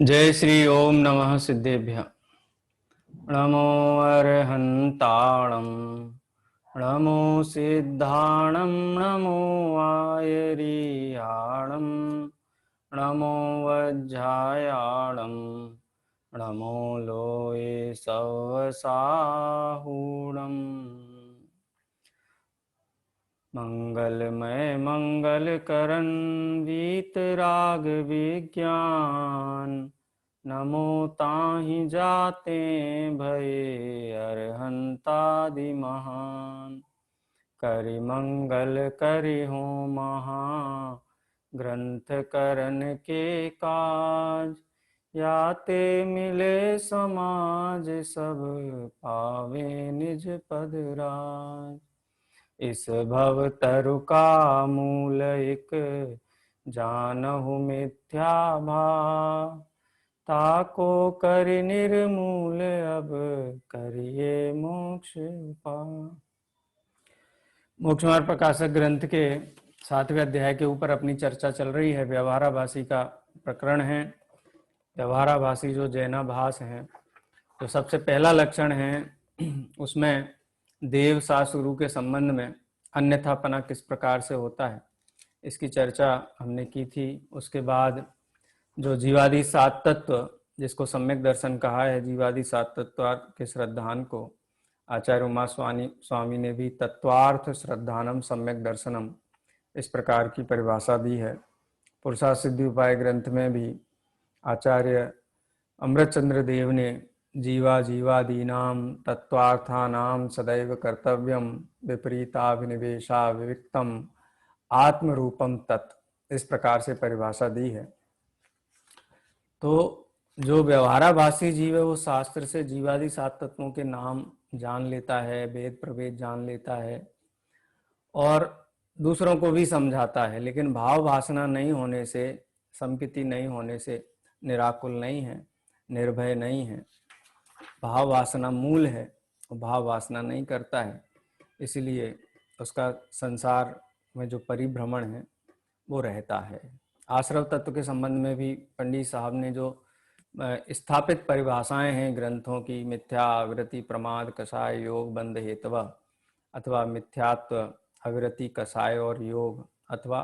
जय श्री ओम नमः सिद्धेभ्य। नमो अर्हन्ताणं नमो सिद्धाणं नमो आयरियाणं नमो वज्रायाणं नमो लोये सवसाहुणम्। मंगलमय मंगल करण वीतराग विज्ञान नमो ताहि जाते भये अरहंतादि महान। करि मंगल करि हो महा ग्रंथ करन के काज याते मिले समाज सब पावे निज पद राज। इस भव तरु का मूल एक जानहु मिथ्या भाव ताको कर निर्मूल अब करिए मोक्ष पाव। मोक्ष मार्ग प्रकाशक ग्रंथ के 7वें अध्याय के ऊपर अपनी चर्चा चल रही है। व्यवहाराभासी का प्रकरण है। व्यवहाराभासी जो जैनाभास हैं, तो सबसे पहला लक्षण है उसमें देव शास्त्र गुरु के संबंध में अन्यथापना किस प्रकार से होता है, इसकी चर्चा हमने की थी। उसके बाद जो जीवादि सात तत्व, जिसको सम्यक दर्शन कहा है, जीवादि सात तत्व के श्रद्धान को आचार्य उमा स्वामी ने भी तत्वार्थ श्रद्धानम सम्यक दर्शनम इस प्रकार की परिभाषा दी है। पुरुषार्थ सिद्धि उपाय ग्रंथ में भी आचार्य अमृतचंद्र देव ने जीवा जीवादीनाम तत्वार्थानाम सदैव कर्तव्यम विपरीताभिनिवेशा विविक्तम आत्मरूपम तत् इस प्रकार से परिभाषा दी है। तो जो व्यवहाराभासी जीव है वो शास्त्र से जीवादि सात तत्वों के नाम जान लेता है, वेद प्रभेद जान लेता है और दूसरों को भी समझाता है, लेकिन भाव वासना नहीं होने से, संपिति नहीं होने से निराकुल नहीं है, निर्भय नहीं है। भाव वासना मूल है, भाव वासना नहीं करता है, इसलिए उसका संसार में जो परिभ्रमण है वो रहता है। आश्रव तत्व के संबंध में भी पंडित साहब ने जो स्थापित परिभाषाएं हैं ग्रंथों की, मिथ्या, अविरति, प्रमाद, कषाय, योग, बंध, हेतव अथवा मिथ्यात्व, अविरति, कषाय और योग अथवा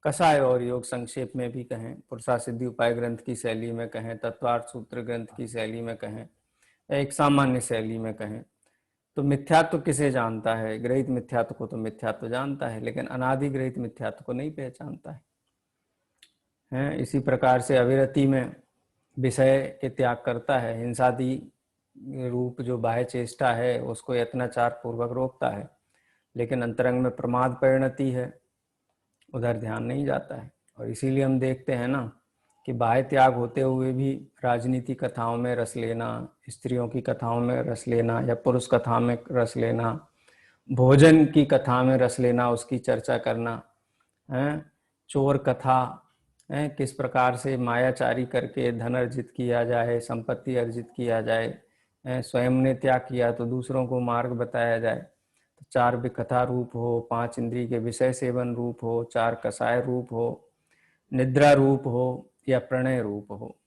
कषाय और योग संक्षेप में भी कहें, पुरुषार्थ सिद्धि उपाय ग्रंथ की शैली में कहें, तत्वार्थ सूत्र ग्रंथ की शैली में कहें, एक सामान्य शैली में कहें, तो मिथ्यात्व किसे जानता है? ग्रहित मिथ्यात्व को तो मिथ्यात्व जानता है, लेकिन अनादि ग्रहित मिथ्यात्व को नहीं पहचानता है। इसी प्रकार से अविरति में विषय के त्याग करता है, हिंसादि रूप जो बाह्य चेष्टा है उसको यत्नाचार पूर्वक रोकता है, लेकिन अंतरंग में प्रमाद परिणति है, उधर ध्यान नहीं जाता है। और इसीलिए हम देखते हैं ना कि बाह्य त्याग होते हुए भी राजनीति कथाओं में रस लेना, स्त्रियों की कथाओं में रस लेना या पुरुष कथा में रस लेना, भोजन की कथा में रस लेना, उसकी चर्चा करना है, चोर कथा है, किस प्रकार से मायाचारी करके धन अर्जित किया जाए, संपत्ति अर्जित किया जाए, स्वयं ने त्याग किया तो दूसरों को मार्ग बताया जाए। तो 4 विकथा रूप हो, 5 इंद्रिय के विषय सेवन रूप हो, 4 कषाय रूप हो, निद्रा रूप हो या प्रणय रूप हो,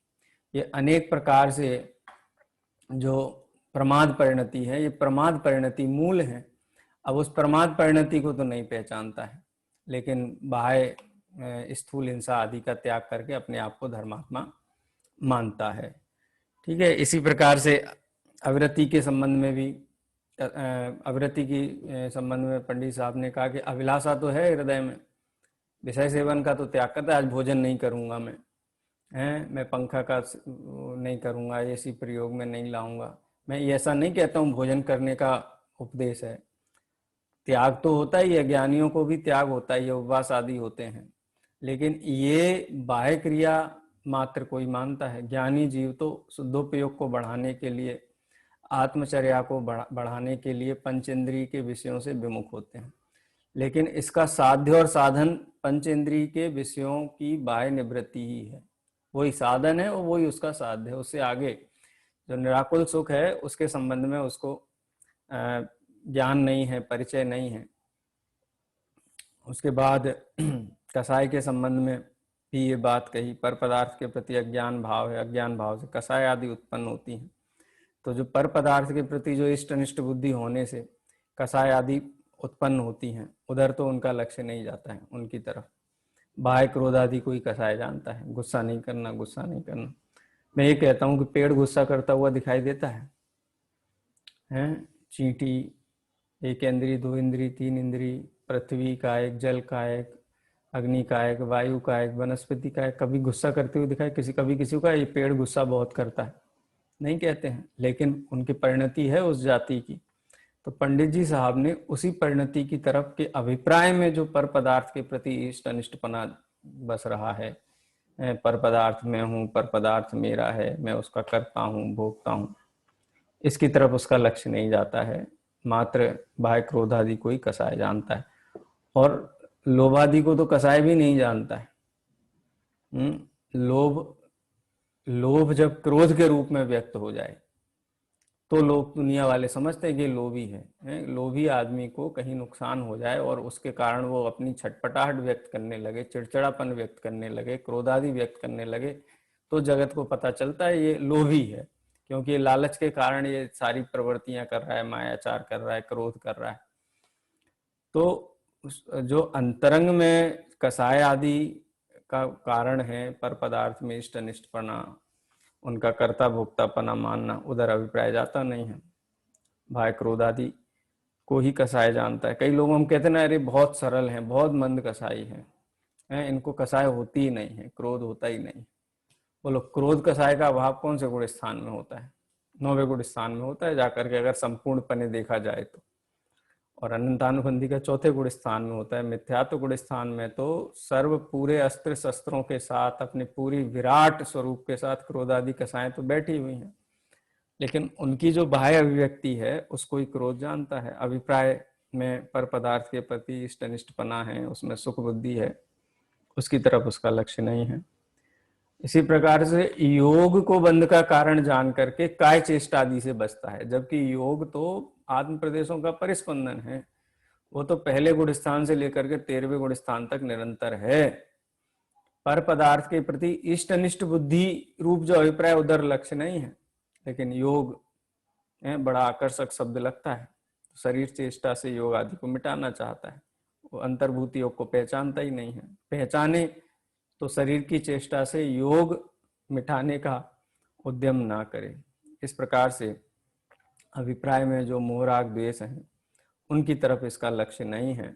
ये अनेक प्रकार से जो प्रमाद परिणति है, ये प्रमाद परिणति मूल है। अब उस प्रमाद परिणति को तो नहीं पहचानता है, लेकिन बाह्य स्थूल हिंसा आदि का त्याग करके अपने आप को धर्मात्मा मानता है। ठीक है। इसी प्रकार से अविरति के संबंध में भी, अविरति की संबंध में पंडित साहब ने कहा कि अभिलाषा तो है हृदय में, विषय सेवन का तो त्याग करता है। आज भोजन नहीं करूंगा मैं पंखा का नहीं करूंगा, एसी प्रयोग में नहीं लाऊंगा। मैं ऐसा नहीं कहता हूँ भोजन करने का उपदेश है, त्याग तो होता ही है, ज्ञानियों को भी त्याग होता ही है, उपवास आदि होते हैं, लेकिन ये बाह्य क्रिया मात्र कोई मानता है। ज्ञानी जीव तो शुद्धोपयोग को बढ़ाने के लिए, आत्मचर्या को बढ़ाने के लिए पंचेंद्रिय के विषयों से विमुख होते हैं, लेकिन इसका साध्य और साधन पंचेंद्रिय के विषयों की बाह्य निवृत्ति ही है। वही साधन है और वही उसका साध्य है। उससे आगे जो निराकुल सुख है उसके संबंध में उसको ज्ञान नहीं है, परिचय नहीं है। उसके बाद कसाय के संबंध में भी ये बात कही, पर पदार्थ के प्रति अज्ञान भाव है, अज्ञान भाव से कसाय आदि उत्पन्न होती हैं। तो जो पर पदार्थ के प्रति जो इष्ट अनिष्ट बुद्धि होने से कसाय आदि उत्पन्न होती हैं, उधर तो उनका लक्ष्य नहीं जाता है उनकी तरफ। बाह्य क्रोध आदि कोई कसाय जानता है, गुस्सा नहीं करना, गुस्सा नहीं करना। मैं ये कहता हूँ कि पेड़ गुस्सा करता हुआ दिखाई देता है? चींटी, एक इंद्री, दो इंद्री, तीन इंद्री, पृथ्वी का एक, जल का एक, अग्नि का एक, वायु का एक, वनस्पति का एक, कभी गुस्सा करते हुए दिखाए कभी किसी का ये पेड़ गुस्सा बहुत करता है? नहीं कहते हैं, लेकिन उनकी परिणति है उस जाति की। तो पंडित जी साहब ने उसी परिणति की तरफ के अभिप्राय में जो पर पदार्थ के प्रति इष्ट अनिष्टपना बस रहा है, पर पदार्थ में हूँ, पर पदार्थ मेरा है, मैं उसका करता हूँ, भोगता हूँ, इसकी तरफ उसका लक्ष्य नहीं जाता है। मात्र बाह्य क्रोध आदि को ही कसाय जानता है, और लोभ आदि को तो कसाय भी नहीं जानता है। लोभ जब क्रोध के रूप में व्यक्त हो जाए तो लोग, दुनिया वाले समझते हैं कि लोभी है। लोभी आदमी को कहीं नुकसान हो जाए और उसके कारण वो अपनी छटपटाहट व्यक्त करने लगे, चिड़चिड़ापन व्यक्त करने लगे, क्रोध आदि व्यक्त करने लगे, तो जगत को पता चलता है ये लोभी है, क्योंकि लालच के कारण ये सारी प्रवृत्तियां कर रहा है, मायाचार कर रहा है, क्रोध कर रहा है। तो जो अंतरंग में कसाय आदि का कारण है पर पदार्थ में इष्ट अनिष्टपना, उनका कर्ता भोक्तापना मानना, उधर अभिप्राय जाता नहीं है। भय क्रोध आदि को ही कसाय जानता है। कई लोग हम कहते हैं ना, अरे बहुत सरल हैं, बहुत मंद कसाई हैं, इनको कसाय होती ही नहीं है, क्रोध होता ही नहीं। बोलो, क्रोध कसाय का अभाव कौन से गुण स्थान में होता है? 9वें गुण स्थान में होता है जाकर के, अगर संपूर्णपने देखा जाए तो। और अनंतानुबंधी का 4थे गुण स्थान में होता है। मिथ्यात्व गुण स्थान में तो सर्व पूरे अस्त्र शस्त्रों के साथ, अपने पूरी विराट स्वरूप के साथ क्रोध आदि कसाएं तो बैठी हुई हैं, लेकिन उनकी जो बाह्य अभिव्यक्ति है उसको ही क्रोध जानता है। अभिप्राय में पर पदार्थ के प्रति इष्ट अनिष्टपना है, उसमें सुख बुद्धि है, उसकी तरफ उसका लक्ष्य नहीं है। इसी प्रकार से योग को बंध का कारण जान करके काय चेष्टा आदि से बचता है, जबकि योग तो आत्म प्रदेशों का परिस्पंदन है, वो तो पहले गुण स्थान से लेकर के 13वें गुण स्थान तक निरंतर है। पर पदार्थ के प्रति इष्ट अनिष्ट बुद्धि रूप जो अभिप्राय, उधर लक्ष्य नहीं है। लेकिन योग बड़ा आकर्षक शब्द लगता है, शरीर चेष्टा से योग आदि को मिटाना चाहता है, वो अंतर्भूत योग को पहचानता ही नहीं है। पहचाने तो शरीर की चेष्टा से योग मिटाने का उद्यम ना करे। इस प्रकार से अभिप्राय में जो मोह राग द्वेष हैं उनकी तरफ इसका लक्ष्य नहीं है,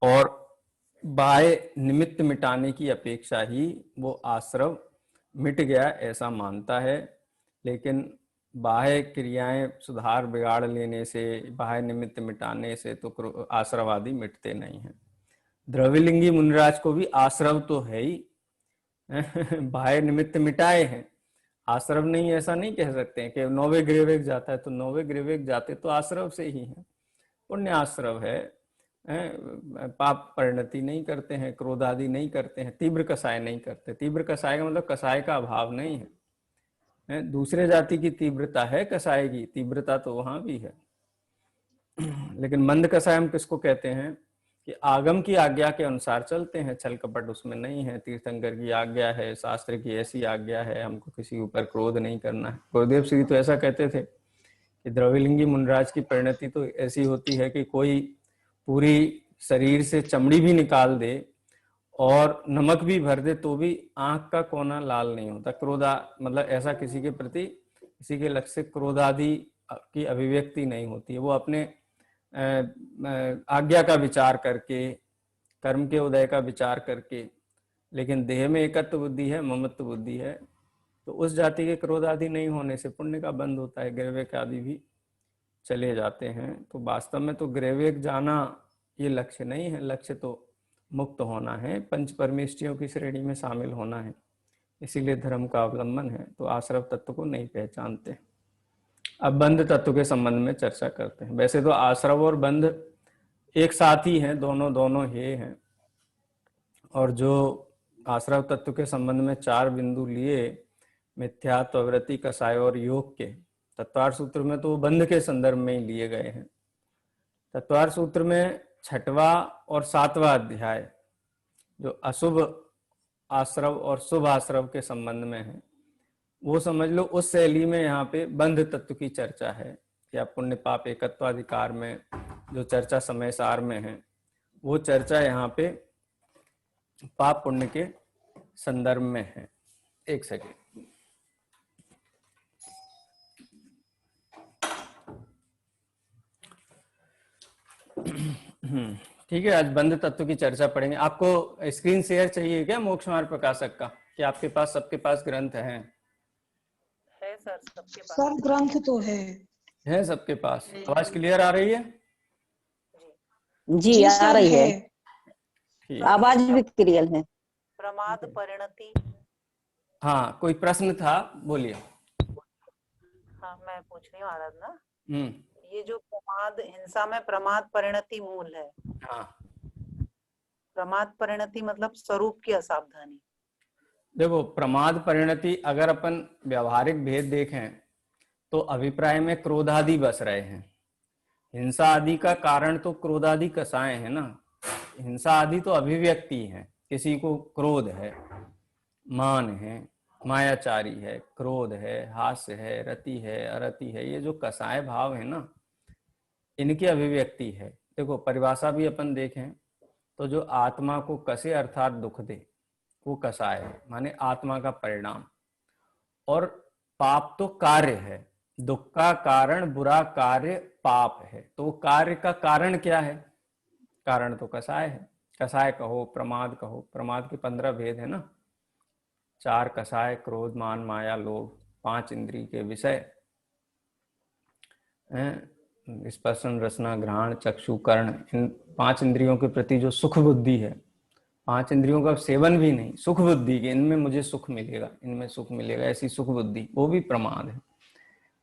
और बाह्य निमित्त मिटाने की अपेक्षा ही वो आश्रव मिट गया ऐसा मानता है। लेकिन बाह्य क्रियाएं सुधार बिगाड़ लेने से, बाह्य निमित्त मिटाने से तो आश्रव आदि मिटते नहीं हैं। द्रविलिंगी मुनिराज को भी आश्रव तो है ही, बाह्य निमित्त मिटाए हैं, आश्रव नहीं ऐसा नहीं कह सकते हैं कि 9वें गृहवेग जाता है तो 9वें गृहवेग जाते तो आश्रव से ही है, पुण्य आश्रव है। पाप परिणति नहीं करते हैं, क्रोध आदि नहीं करते हैं, तीव्र कसाय नहीं करते। तीव्र कसाय का मतलब कसाय का अभाव नहीं है, दूसरे जाति की तीव्रता है, कसाय की तीव्रता तो वहां भी है। लेकिन मंद कसाय हम किसको कहते हैं कि आगम की आज्ञा के अनुसार चलते हैं, छल कपट उसमें नहीं है। तीर्थंकर की आज्ञा है, शास्त्र की ऐसी आज्ञा है, हमको किसी ऊपर क्रोध नहीं करना है। गुरुदेव श्री तो ऐसा कहते थे कि द्रविलिंगी मुनिराज की परिणति तो ऐसी होती है कि कोई पूरी शरीर से चमड़ी भी निकाल दे और नमक भी भर दे तो भी आंख का कोना लाल नहीं होता। क्रोधा मतलब ऐसा किसी के प्रति, किसी के लक्ष्य से क्रोधादि की अभिव्यक्ति नहीं होती है। वो अपने आज्ञा का विचार करके, कर्म के उदय का विचार करके, लेकिन देह में एकत्व बुद्धि है, ममत्व बुद्धि है, तो उस जाति के क्रोध आदि नहीं होने से पुण्य का बंध होता है, ग्रहवेग आदि भी चले जाते हैं। तो वास्तव में तो ग्रहवेग जाना ये लक्ष्य नहीं है, लक्ष्य तो मुक्त होना है, पंच परमेष्ठियों की श्रेणी में शामिल होना है, इसीलिए धर्म का अवलंबन है। तो आश्रव तत्व को नहीं पहचानते। अब बंध तत्व के संबंध में चर्चा करते हैं। वैसे तो आश्रव और बंध एक साथ ही हैं, दोनों हे हैं। और जो आश्रव तत्व के संबंध में 4 बिंदु लिए, मिथ्या, प्रवृत्ति, कसाय और योग के, तत्वार सूत्र में तो बंध के संदर्भ में ही लिए गए हैं। तत्वार सूत्र में 6वां और 7वां अध्याय जो अशुभ आश्रव और शुभ आश्रव के संबंध में है, वो समझ लो उस शैली में यहाँ पे बंध तत्व की चर्चा है, या पुण्य पाप एकत्वाधिकार में जो चर्चा समय सार में है, वो चर्चा यहाँ पे पाप पुण्य के संदर्भ में है। एक सेकेंड। ठीक है, आज बंध तत्व की चर्चा पढ़ेंगे। आपको स्क्रीन शेयर चाहिए क्या मोक्ष मार्ग प्रकाशक का, कि आपके पास सबके पास ग्रंथ हैं? है सर, सबके पास सब ग्रंथ तो है सबके पास। आवाज क्लियर आ रही है? जी आ रही है, ठीक। आवाज भी क्लियर है। प्रमाद परिणति। हाँ, कोई प्रश्न था, बोलिए। हाँ, मैं पूछ रही हूँ आराधना, हम्म। ये जो प्रमाद, हिंसा में प्रमाद परिणति मूल है। हाँ, प्रमाद परिणति मतलब स्वरूप की असावधानी। देखो प्रमाद परिणति अगर अपन व्यवहारिक भेद देखें तो अभिप्राय में क्रोधादि बस रहे हैं। हिंसा आदि का कारण तो क्रोधादि कसाएं है ना। हिंसा आदि तो अभिव्यक्ति है, किसी को क्रोध है, मान है, मायाचारी है, क्रोध है, हास्य है, रति है, अरति है, ये जो कसाय भाव है ना, इनकी अभिव्यक्ति है। देखो परिभाषा भी अपन देखें तो जो आत्मा को कसे अर्थात दुख दे वो कसाय है, माने आत्मा का परिणाम। और पाप तो कार्य है, दुख का कारण बुरा कार्य पाप है, तो कार्य का कारण क्या है? कारण तो कसाय है। कसाय कहो, प्रमाद कहो, प्रमाद के 15 भेद है ना। 4 कसाय, क्रोध, मान, माया, लोभ, 5 इंद्रिय के विषय, स्पर्शन, रसना, घ्राण, चक्षु, कर्ण, इन 5 इंद्रियों के प्रति जो सुख बुद्धि है, 5 इंद्रियों का सेवन भी नहीं, सुख बुद्धि की, इनमें मुझे सुख मिलेगा, इनमें सुख मिलेगा, ऐसी सुख बुद्धि, वो भी प्रमाद है।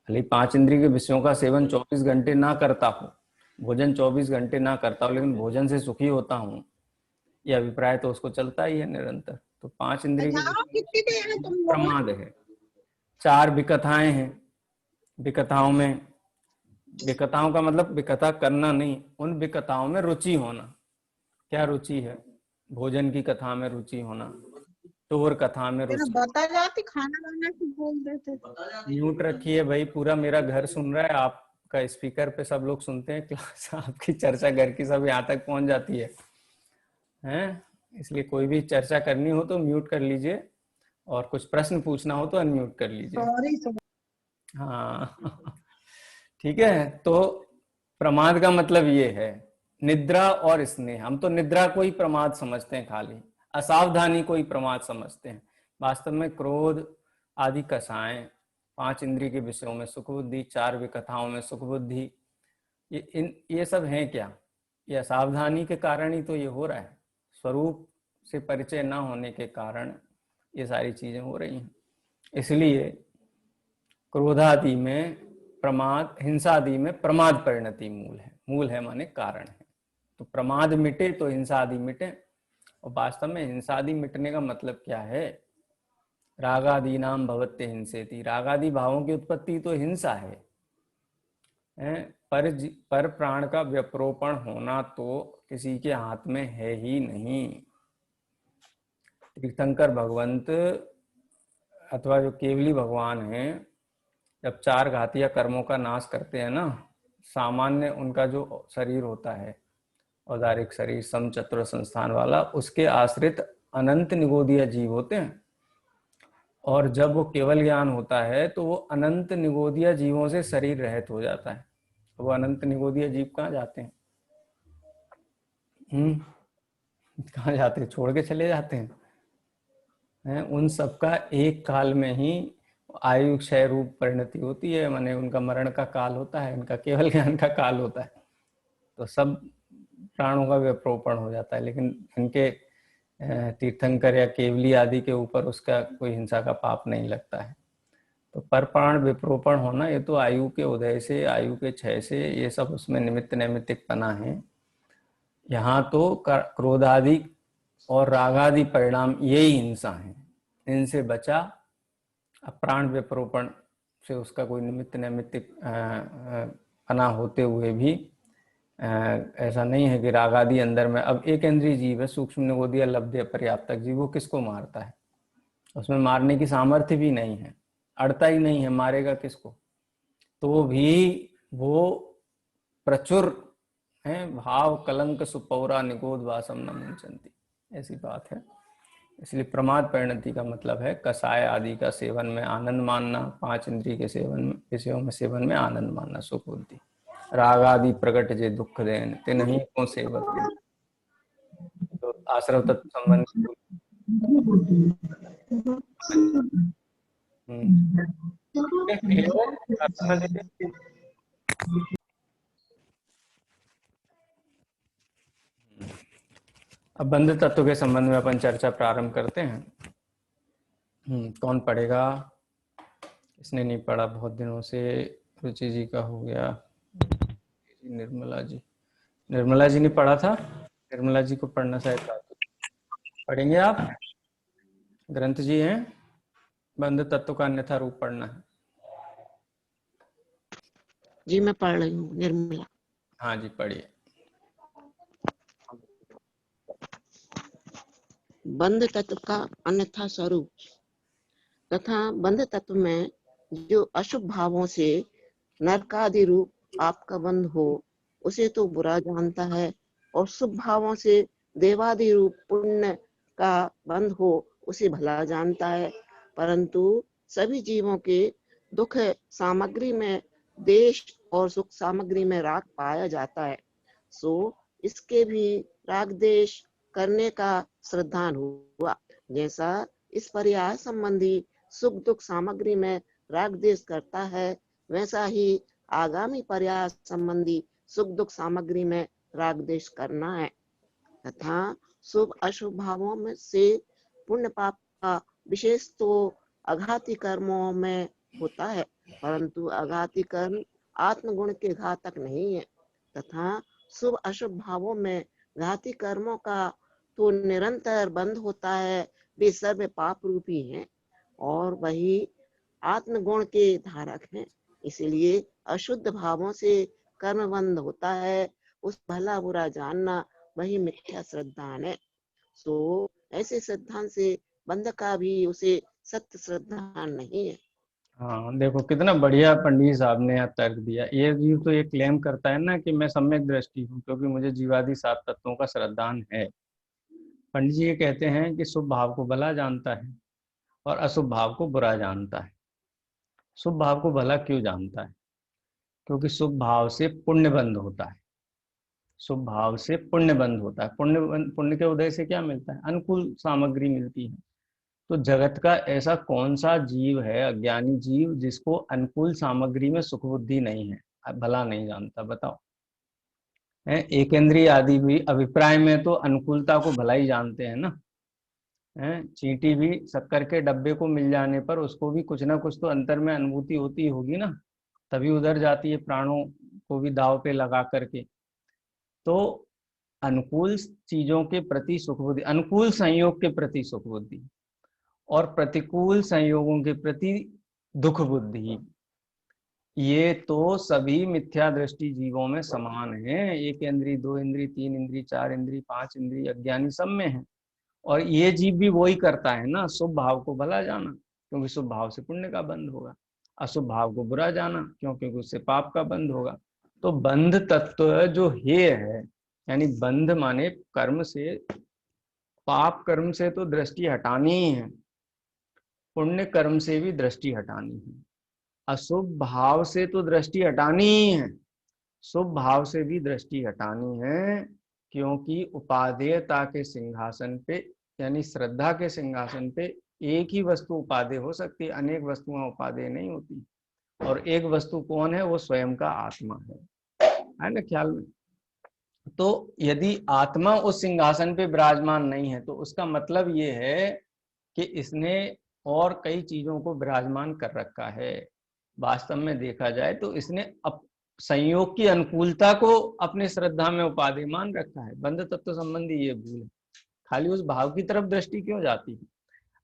भले 5 इंद्रिय के विषयों का सेवन 24 घंटे ना करता हो, भोजन 24 घंटे ना करता हो, लेकिन भोजन से सुखी होता हूँ, ये अभिप्राय तो उसको चलता ही है निरंतर। तो 5 इंद्रिय के प्रमाद है। 4 विकथाएं हैं, विकथाओं में, विकथाओं का मतलब विकथा करना नहीं, उन विकथाओं में रुचि होना। क्या रुचि है? भोजन की कथा में रुचि होना, टोर कथा में रुचि। बता जाती खाना वाना की बोल देते। म्यूट रखिए भाई, पूरा मेरा घर सुन रहा है, आपका स्पीकर पे सब लोग सुनते हैं, क्लास आपकी चर्चा घर की सब यहाँ तक पहुंच जाती है, हैं? इसलिए कोई भी चर्चा करनी हो तो म्यूट कर लीजिए, और कुछ प्रश्न पूछना हो तो अनम्यूट कर लीजिए। सॉरी। हाँ ठीक है। तो प्रमाद का मतलब ये है निद्रा और स्नेह। हम तो निद्रा को ही प्रमाद समझते हैं, खाली असावधानी को ही प्रमाद समझते हैं। वास्तव में क्रोध आदि कसाएं, 5 इंद्रिय के विषयों में सुख बुद्धि, 4 विकथाओं में सुख बुद्धि, ये सब हैं क्या? ये असावधानी के कारण ही तो ये हो रहा है। स्वरूप से परिचय न होने के कारण ये सारी चीजें हो रही हैं। इसलिए क्रोधादि में प्रमाद, हिंसादि में प्रमाद परिणति मूल है। मूल है माने कारण है। तो प्रमाद मिटे तो हिंसादि मिटे। और वास्तव में हिंसादि मिटने का मतलब क्या है? रागादि नाम भवत्य हिंसेति। रागादि भावों की उत्पत्ति तो हिंसा है। पर प्राण का व्यपरोपण होना तो किसी के हाथ में है ही नहीं। तीर्थंकर भगवंत अथवा जो केवली भगवान हैं, जब 4 घातीय कर्मों का नाश करते हैं ना, सामान्य उनका जो शरीर होता है, औदारिक शरीर, सम चतुर संस्थान वाला, उसके आश्रित अनंत निगोदीय जीव होते हैं। और जब वो केवल ज्ञान होता है तो वो अनंत निगोदीय जीवों से शरीर रहित हो जाता है। तो वो अनंत निगोदीय जीव कहाँ जाते हैं? कहाँ जाते हैं? छोड़ के चले जाते हैं। उन सबका एक काल में ही आयु क्षय रूप परिणति होती है, माने उनका मरण का काल होता है, उनका केवल ज्ञान का काल होता है। तो सब प्राणों का व्यपरोपण हो जाता है। लेकिन इनके तीर्थंकर या केवली आदि के ऊपर उसका कोई हिंसा का पाप नहीं लगता है। तो पर प्राण विप्रोपण होना, ये तो आयु के उदय से, आयु के क्षय से, ये सब उसमें निमित्त नैमित्तिक पना है। यहाँ तो क्रोधादि और रागादि परिणाम यही हिंसा है। इनसे बचा, प्राण विप्रोपण से उसका कोई निमित्त नैमित्तिक पना होते हुए भी ऐसा नहीं है कि राग आदि अंदर में। अब एक इंद्रिय जीव है, सूक्ष्म निगोदीय लब्धे पर्याप्तक जीव, वो किसको मारता है? उसमें मारने की सामर्थ्य भी नहीं है, अड़ता ही नहीं है, मारेगा किसको? तो भी वो प्रचुर है, भाव कलंक सुपौरा निगोद वासम न मुंचन्ति, ऐसी बात है। इसलिए प्रमाद परिणति का मतलब है कसाय आदि का सेवन में आनंद मानना, 5 इंद्रिय के सेवन में, विषयों में सेवन में आनंद मानना, सुख बुद्धि। राग आदि प्रकट जे दुख देन ते नहीं को सेवक, तो आश्रव तत्व संबंधी। अब बंध तत्व के संबंध में अपन चर्चा प्रारंभ करते हैं। कौन पढ़ेगा? इसने नहीं पढ़ा बहुत दिनों से, रुचि जी का हो गया, निर्मला जी, निर्मला जी ने पढ़ा था, निर्मला जी को पढ़ना शायद पढ़ेंगे आप? ग्रंथ जी हैं, बंध तत्व का अन्यथा रूप पढ़ना है। जी मैं पढ़ रही हूँ, निर्मला। हाँ जी, पढ़िए। बंध तत्व का अन्यथा स्वरूप तथा बंध तत्व में जो अशुभ भावों से नरकादि रूप आपका बंध हो, उसे तो बुरा जानता है, और शुभ भावों से देवादि रूप पुण्य का बंध हो, उसे भला जानता है। परंतु सभी जीवों के दुख सामग्री में देश और सुख सामग्री में राग पाया जाता है, सो इसके भी राग देश करने का श्रद्धान हुआ। जैसा इस पर्याय संबंधी सुख दुख सामग्री में राग देश करता है, वैसा ही आगामी पर्याय संबंधी सुख दुख सामग्री में राग देश करना है। तथा शुभ अशुभ भावों में से पुण्य पाप का विशेष तो अघाती कर्मों में होता है, परंतु अघाती कर्म आत्मगुण के घातक नहीं है। तथा शुभ अशुभ भावों में घाती कर्मों का तो निरंतर बंध होता है, वे सर्व पाप रूपी हैं और वही आत्मगुण के धारक हैं। इसलिए अशुद्ध भावों से कर्म बंध होता है, उस भला बुरा जानना वही मिथ्या श्रद्धान है। सो ऐसे श्रद्धान से बंध का भी उसे सत्य श्रद्धान नहीं है। हाँ, देखो कितना बढ़िया पंडित साहब ने यहाँ तर्क दिया। ये जीव तो ये क्लेम करता है ना कि मैं सम्यक दृष्टि हूँ क्योंकि मुझे जीवादि 7 तत्वों का श्रद्धान है। पंडित जी ये कहते हैं कि शुभ भाव को भला जानता है और अशुभ भाव को बुरा जानता है। शुभ भाव को भला क्यों जानता है? क्योंकि शुभ भाव से पुण्य बंध होता है। शुभ भाव से पुण्य बंध होता है। पुण्य के उदय से क्या मिलता है? अनुकूल सामग्री मिलती है। तो जगत का ऐसा कौन सा जीव है, अज्ञानी जीव, जिसको अनुकूल सामग्री में सुख बुद्धि नहीं है, भला नहीं जानता? बताओ। एक इंद्रिय आदि भी अभिप्राय में तो अनुकूलता को भला ही जानते हैं ना। चींटी भी शक्कर के डब्बे को मिल जाने पर उसको भी कुछ ना कुछ तो अंतर में अनुभूति होती होगी ना, तभी उधर जाती है प्राणों को भी दाव पे लगा करके। तो अनुकूल चीजों के प्रति सुख बुद्धि, अनुकूल संयोग के प्रति सुख बुद्धि और प्रतिकूल संयोगों के प्रति दुख बुद्धि, ये तो सभी मिथ्या दृष्टि जीवों में समान है। 1 इंद्रिय, 2 इंद्रिय, 3 इंद्रिय, 4 इंद्रिय, 5 इंद्रिय अज्ञानी सब में है। और ये जीव भी वही करता है ना, शुभ भाव को भला जाना क्योंकि शुभ भाव से पुण्य का बंध होगा, अशुभ भाव को बुरा जाना क्योंकि उससे पाप का बंध होगा। तो बंध तत्व जो हे है, यानी बंध माने कर्म से, पाप कर्म से तो दृष्टि हटानी ही है, पुण्य कर्म से भी दृष्टि हटानी है, अशुभ भाव से तो दृष्टि हटानी ही है, शुभ भाव से भी दृष्टि हटानी है। क्योंकि उपादेयता के सिंहासन पे, यानी श्रद्धा के सिंहासन पे एक ही वस्तु उपादेय हो सकती है, अनेक वस्तुएं उपादेय नहीं होती। और एक वस्तु कौन है? वो स्वयं का आत्मा है ना ख्याल में। तो यदि आत्मा उस सिंहासन पे विराजमान नहीं है तो उसका मतलब ये है कि इसने और कई चीजों को विराजमान कर रखा है। वास्तव में देखा जाए तो इसने संयोग की अनुकूलता को अपने श्रद्धा में उपादेय मान रखा है। बंध तत्व संबंधी ये भूल है। खाली उस भाव की तरफ दृष्टि क्यों जाती है?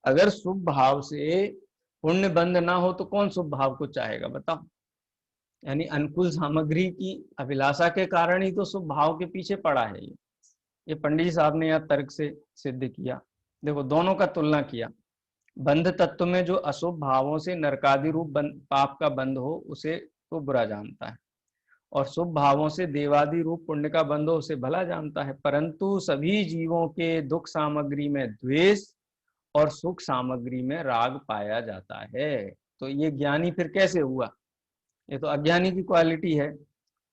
अगर शुभ भाव से पुण्य बंध ना हो तो कौन शुभ भाव को चाहेगा? बताओ। यानी अनुकूल सामग्री की अभिलाषा के कारण ही तो शुभ भाव के पीछे पड़ा है। ये पंडित जी साहब ने यहाँ तर्क से सिद्ध किया। देखो दोनों का तुलना किया। बंध तत्व में जो अशुभ भावों से नरकादि रूप पाप का बंध हो उसे तो बुरा जानता है, और शुभ भावों से देवादि रूप पुण्य का बंध हो उसे भला जानता है। परंतु सभी जीवों के दुख सामग्री में द्वेष और सुख सामग्री में राग पाया जाता है। तो ये ज्ञानी फिर कैसे हुआ? ये तो अज्ञानी की क्वालिटी है,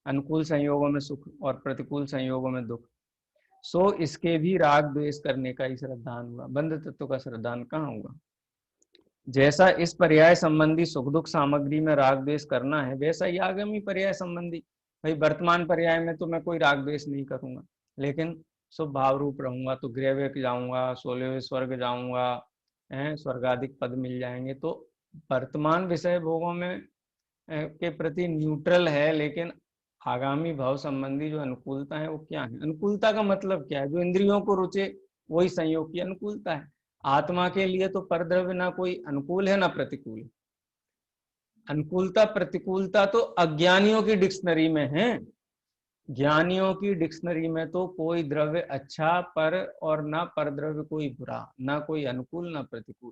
अनुकूल संयोगों में सुख और प्रतिकूल संयोगों में दुख। सो इसके भी राग द्वेष करने का ही श्रद्धान हुआ, बंध तत्व का श्रद्धान कहाँ हुआ? जैसा इस पर्याय संबंधी सुख दुख सामग्री में राग द्वेष करना है, वैसा ही आगामी पर्याय संबंधी। भाई वर्तमान पर्याय में तो मैं कोई राग द्वेष नहीं करूंगा, लेकिन शुभ भाव रूप रहूंगा तो गृह जाऊंगा, 16वें स्वर्ग जाऊंगा, स्वर्गाधिक पद मिल जाएंगे। तो वर्तमान विषय भोगों में के प्रति न्यूट्रल है, लेकिन आगामी भाव संबंधी जो अनुकूलता है वो क्या है? अनुकूलता का मतलब क्या है? जो इंद्रियों को रुचे वही संयोग की अनुकूलता है। आत्मा के लिए तो परद्रव्य ना कोई अनुकूल है ना प्रतिकूल। अनुकूलता प्रतिकूलता तो अज्ञानियों की डिक्शनरी में है, ज्ञानियों की डिक्शनरी में तो कोई द्रव्य अच्छा पर और ना पर द्रव्य कोई बुरा, ना कोई अनुकूल ना प्रतिकूल।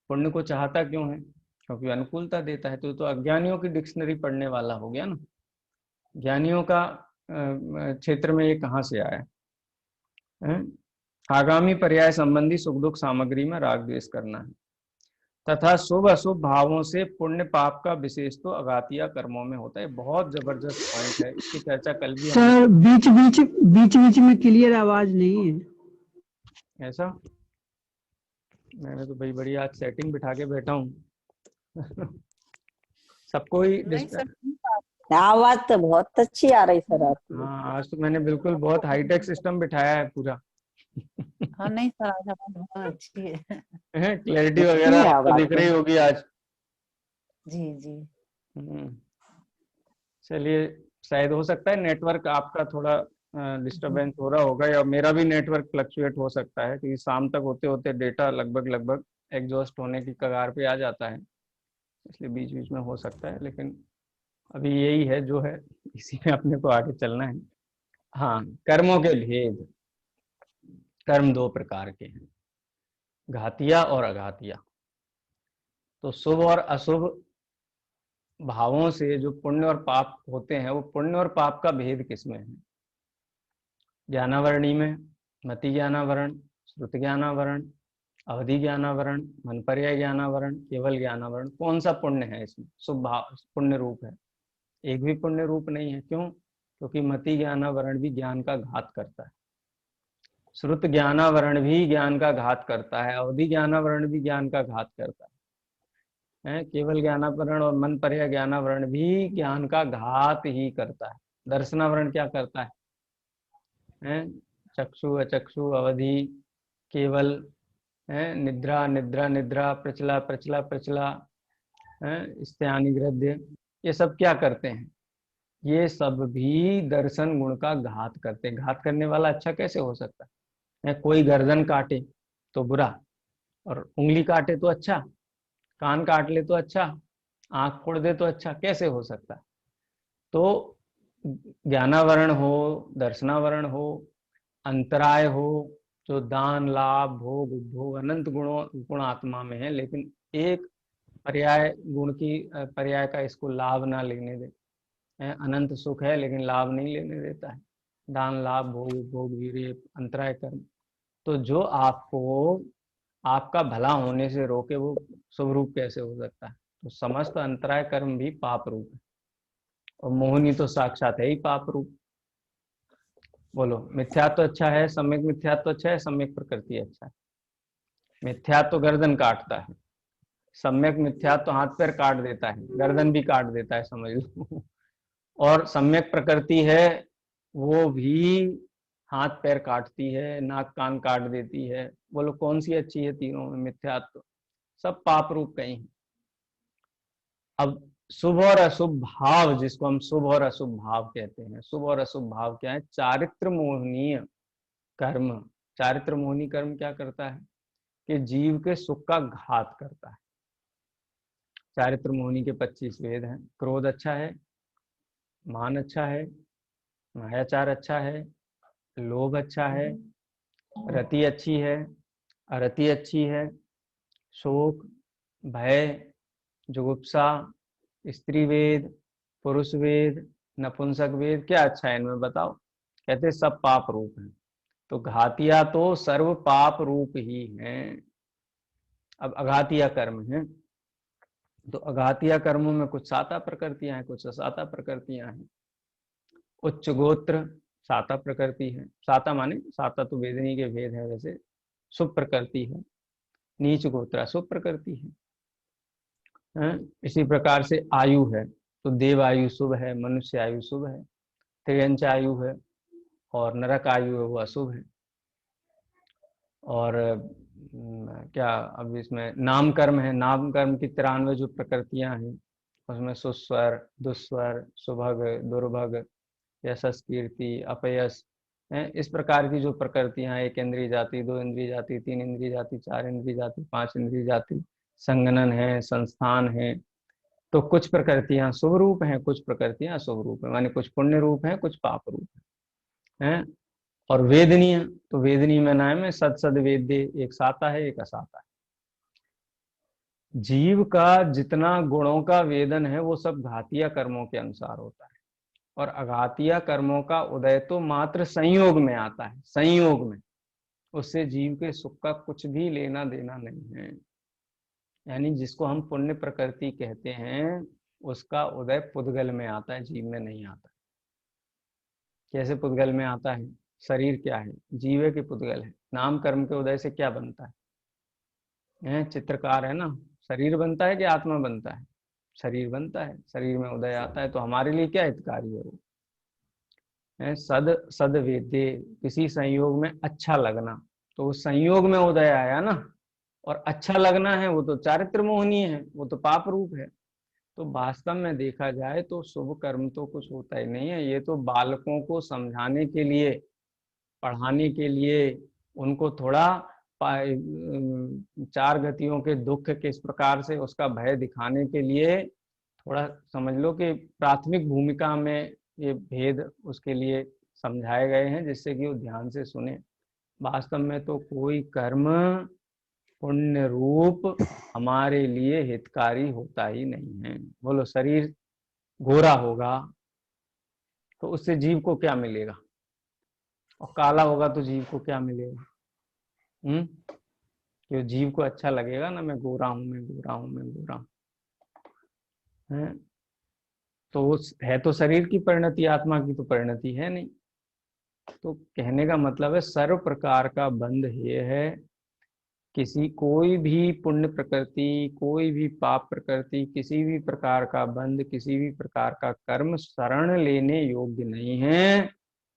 पुण्य को चाहता क्यों है? क्योंकि अनुकूलता देता है। तो अज्ञानियों की डिक्शनरी पढ़ने वाला हो गया ना। ज्ञानियों का क्षेत्र में ये कहाँ से आया है? आगामी पर्याय संबंधी सुख दुख सामग्री में राग द्वेष करना है तथा शुभ अशुभ भावों से पुण्य पाप का विशेष तो अघातिया कर्मों में होता है। बहुत जबरदस्त पॉइंट है, इसकी चर्चा कल भी सर बीच में क्लियर आवाज नहीं है। ऐसा मैंने तो भाई बड़ी आज सेटिंग बिठा के बैठा हूँ सबको ही नहीं सर, आवाज तो बहुत अच्छी आ रही सर आपकी। हाँ, आज तो मैंने बिल्कुल बहुत हाईटेक सिस्टम बिठाया है पूरा हाँ नहीं सर, आज आवाज बहुत अच्छी है। क्लैरिटी वगैरह आपको दिख रही होगी आज। जी जी। चलिए, शायद हो सकता है नेटवर्क आपका थोड़ा डिस्टरबेंस हो रहा होगा, या मेरा भी नेटवर्क फ्लक्चुएट हो सकता है, क्योंकि शाम तक होते होते डेटा लगभग एग्जॉस्ट होने की कगार पे आ जाता है, इसलिए बीच बीच में हो सकता है। लेकिन अभी यही है जो है, इसी में अपने को आगे चलना है। हाँ, कर्मों के भेद। कर्म दो प्रकार के हैं, घातिया और अघातिया। तो शुभ और अशुभ भावों से जो पुण्य और पाप होते हैं, वो पुण्य और पाप का भेद किसमें है? ज्ञानावरणी में, मति ज्ञानावरण, श्रुति ज्ञानावरण, अवधि ज्ञानावरण, मनपर्याय ज्ञानावरण, केवल ज्ञानावरण। कौन सा पुण्य है इसमें? शुभ भाव पुण्य रूप है? एक भी पुण्य रूप नहीं है। क्यों? क्योंकि मति ज्ञानावरण भी ज्ञान का घात करता है, श्रुत ज्ञानावरण भी ज्ञान का घात करता है, अवधि ज्ञानावरण भी ज्ञान का घात करता है, केवल ज्ञानावरण और मन पर्याय ज्ञानावरण भी ज्ञान का घात ही करता है। दर्शनावरण क्या करता है? चक्षु अचक्षु अवधि केवल, निद्रा निद्रा निद्रा, प्रचला प्रचला प्रचला, स्त्यानि गृध्य, ये सब क्या करते हैं? ये सब भी दर्शन गुण का घात करते हैं। घात करने वाला अच्छा कैसे हो सकता है? कोई गर्दन काटे तो बुरा, और उंगली काटे तो अच्छा, कान काट ले तो अच्छा, आंख फोड़ दे तो अच्छा, कैसे हो सकता है? तो ज्ञानावरण हो, दर्शनावरण हो, अंतराय हो, जो दान लाभ भोग उपभोग अनंत गुण आत्मा में है, लेकिन एक पर्याय गुण की पर्याय का इसको लाभ ना लेने दे। अनंत सुख है लेकिन लाभ नहीं लेने देता है। दान लाभ भोग उपभोग वीर्य अंतराय कर्म। तो जो आपको आपका भला होने से रोके, वो शुभ रूप कैसे हो सकता है? तो समस्त अंतराय कर्म भी पाप रूप है, और मोहिनी तो साक्षात है ही पाप रूप। बोलो, मिथ्यात्व अच्छा है, सम्यक मिथ्यात्व अच्छा है, सम्यक प्रकृति अच्छा है? मिथ्यात्व गर्दन काटता है, सम्यक मिथ्यात्व हाथ पैर काट देता है, गर्दन भी काट देता है, समझ लो और सम्यक प्रकृति है वो भी हाथ पैर काटती है, नाक कान काट देती है। बोलो कौन सी अच्छी है तीनों में? मिथ्यात्व। सब पाप रूप कहीं। अब शुभ और अशुभ भाव, जिसको हम शुभ और अशुभ भाव कहते हैं, शुभ और अशुभ भाव क्या है? चारित्र मोहनीय कर्म। चारित्र मोहनी कर्म क्या करता है? कि जीव के सुख का घात करता है। चारित्र मोहिनी के 25 वेद हैं। क्रोध अच्छा है, मान अच्छा है, मायाचार अच्छा है, लोभ अच्छा है, रति अच्छी है, अरति अच्छी है, शोक, भय, जुगुप्सा, स्त्री वेद, पुरुष वेद, नपुंसक वेद, क्या अच्छा है इनमें बताओ? कहते सब पाप रूप हैं। तो घातिया तो सर्व पाप रूप ही हैं। अब अघातिया कर्म है, तो अघातिया कर्मों में कुछ साता प्रकृतियां हैं, कुछ असाता प्रकृतियां हैं। उच्च गोत्र साता प्रकृति है, साता माने साता तो वेदनी के भेद है, वैसे शुभ प्रकृति है। नीच गोत्र अशुभ प्रकृति है। इसी प्रकार से आयु है, तो देव आयु शुभ है, मनुष्य आयु शुभ है, त्रियंच आयु है, और नरक आयु है वो अशुभ है। और क्या अब इसमें नाम कर्म है, नाम कर्म की 93 जो प्रकृतियां हैं, उसमें सुस्वर, दुस्वर, सुभग, दुर्भग, यशस, कीर्ति, अपयश है। इस प्रकार की जो प्रकृतियां, एक इंद्रिय जाति, दो इंद्रिय जाति, तीन इंद्रिय जाति, चार इंद्रिय जाति, पांच इंद्रिय जाति, संगनन है, संस्थान है। तो कुछ प्रकृतियां शुभ रूप हैं, कुछ प्रकृतियां अशुभ रूप है, माने कुछ पुण्य रूप हैं, कुछ पाप रूप है। और वेदनीय, तो वेदनीय में नाम है सद सद वेद्य, एक साता है, एक असाता है। जीव का जितना गुणों का वेदन है वो सब घातिया कर्मों के अनुसार होता है, और अघातिया कर्मों का उदय तो मात्र संयोग में आता है, संयोग में। उससे जीव के सुख का कुछ भी लेना देना नहीं है। यानी जिसको हम पुण्य प्रकृति कहते हैं, उसका उदय पुद्गल में आता है, जीव में नहीं आता। कैसे पुद्गल में आता है? शरीर क्या है? जीव के पुद्गल है। नाम कर्म के उदय से क्या बनता है? चित्रकार है ना, शरीर बनता है कि आत्मा बनता है? शरीर बनता है, शरीर में उदय आता है, तो हमारे लिए क्या हितकारी है वो? सद सद वेद्य, किसी संयोग में अच्छा लगना, तो वो संयोग में उदय आया ना। और अच्छा लगना है वो तो चारित्र मोहनी है, वो तो पाप रूप है। तो वास्तव में देखा जाए तो शुभ कर्म तो कुछ होता ही नहीं है। ये तो बालकों को समझाने के लिए, पढ़ाने के लिए, उनको थोड़ा चार गतियों के दुख किस प्रकार से उसका भय दिखाने के लिए, थोड़ा समझ लो कि प्राथमिक भूमिका में ये भेद उसके लिए समझाए गए हैं, जिससे कि वो ध्यान से सुने। वास्तव में तो कोई कर्म पुण्य रूप हमारे लिए हितकारी होता ही नहीं है। बोलो, शरीर गोरा होगा तो उससे जीव को क्या मिलेगा? और काला होगा तो जीव को क्या मिलेगा? कि जीव को अच्छा लगेगा ना, मैं गोरा हूं, मैं गोरा हूं, मैं गोरा हूं। तो है तो शरीर की परिणति, आत्मा की तो परिणति है नहीं। तो कहने का मतलब है सर्व प्रकार का बंध ये है, किसी कोई भी पुण्य प्रकृति, कोई भी पाप प्रकृति, किसी भी प्रकार का बंध, किसी भी प्रकार का कर्म शरण लेने योग्य नहीं है।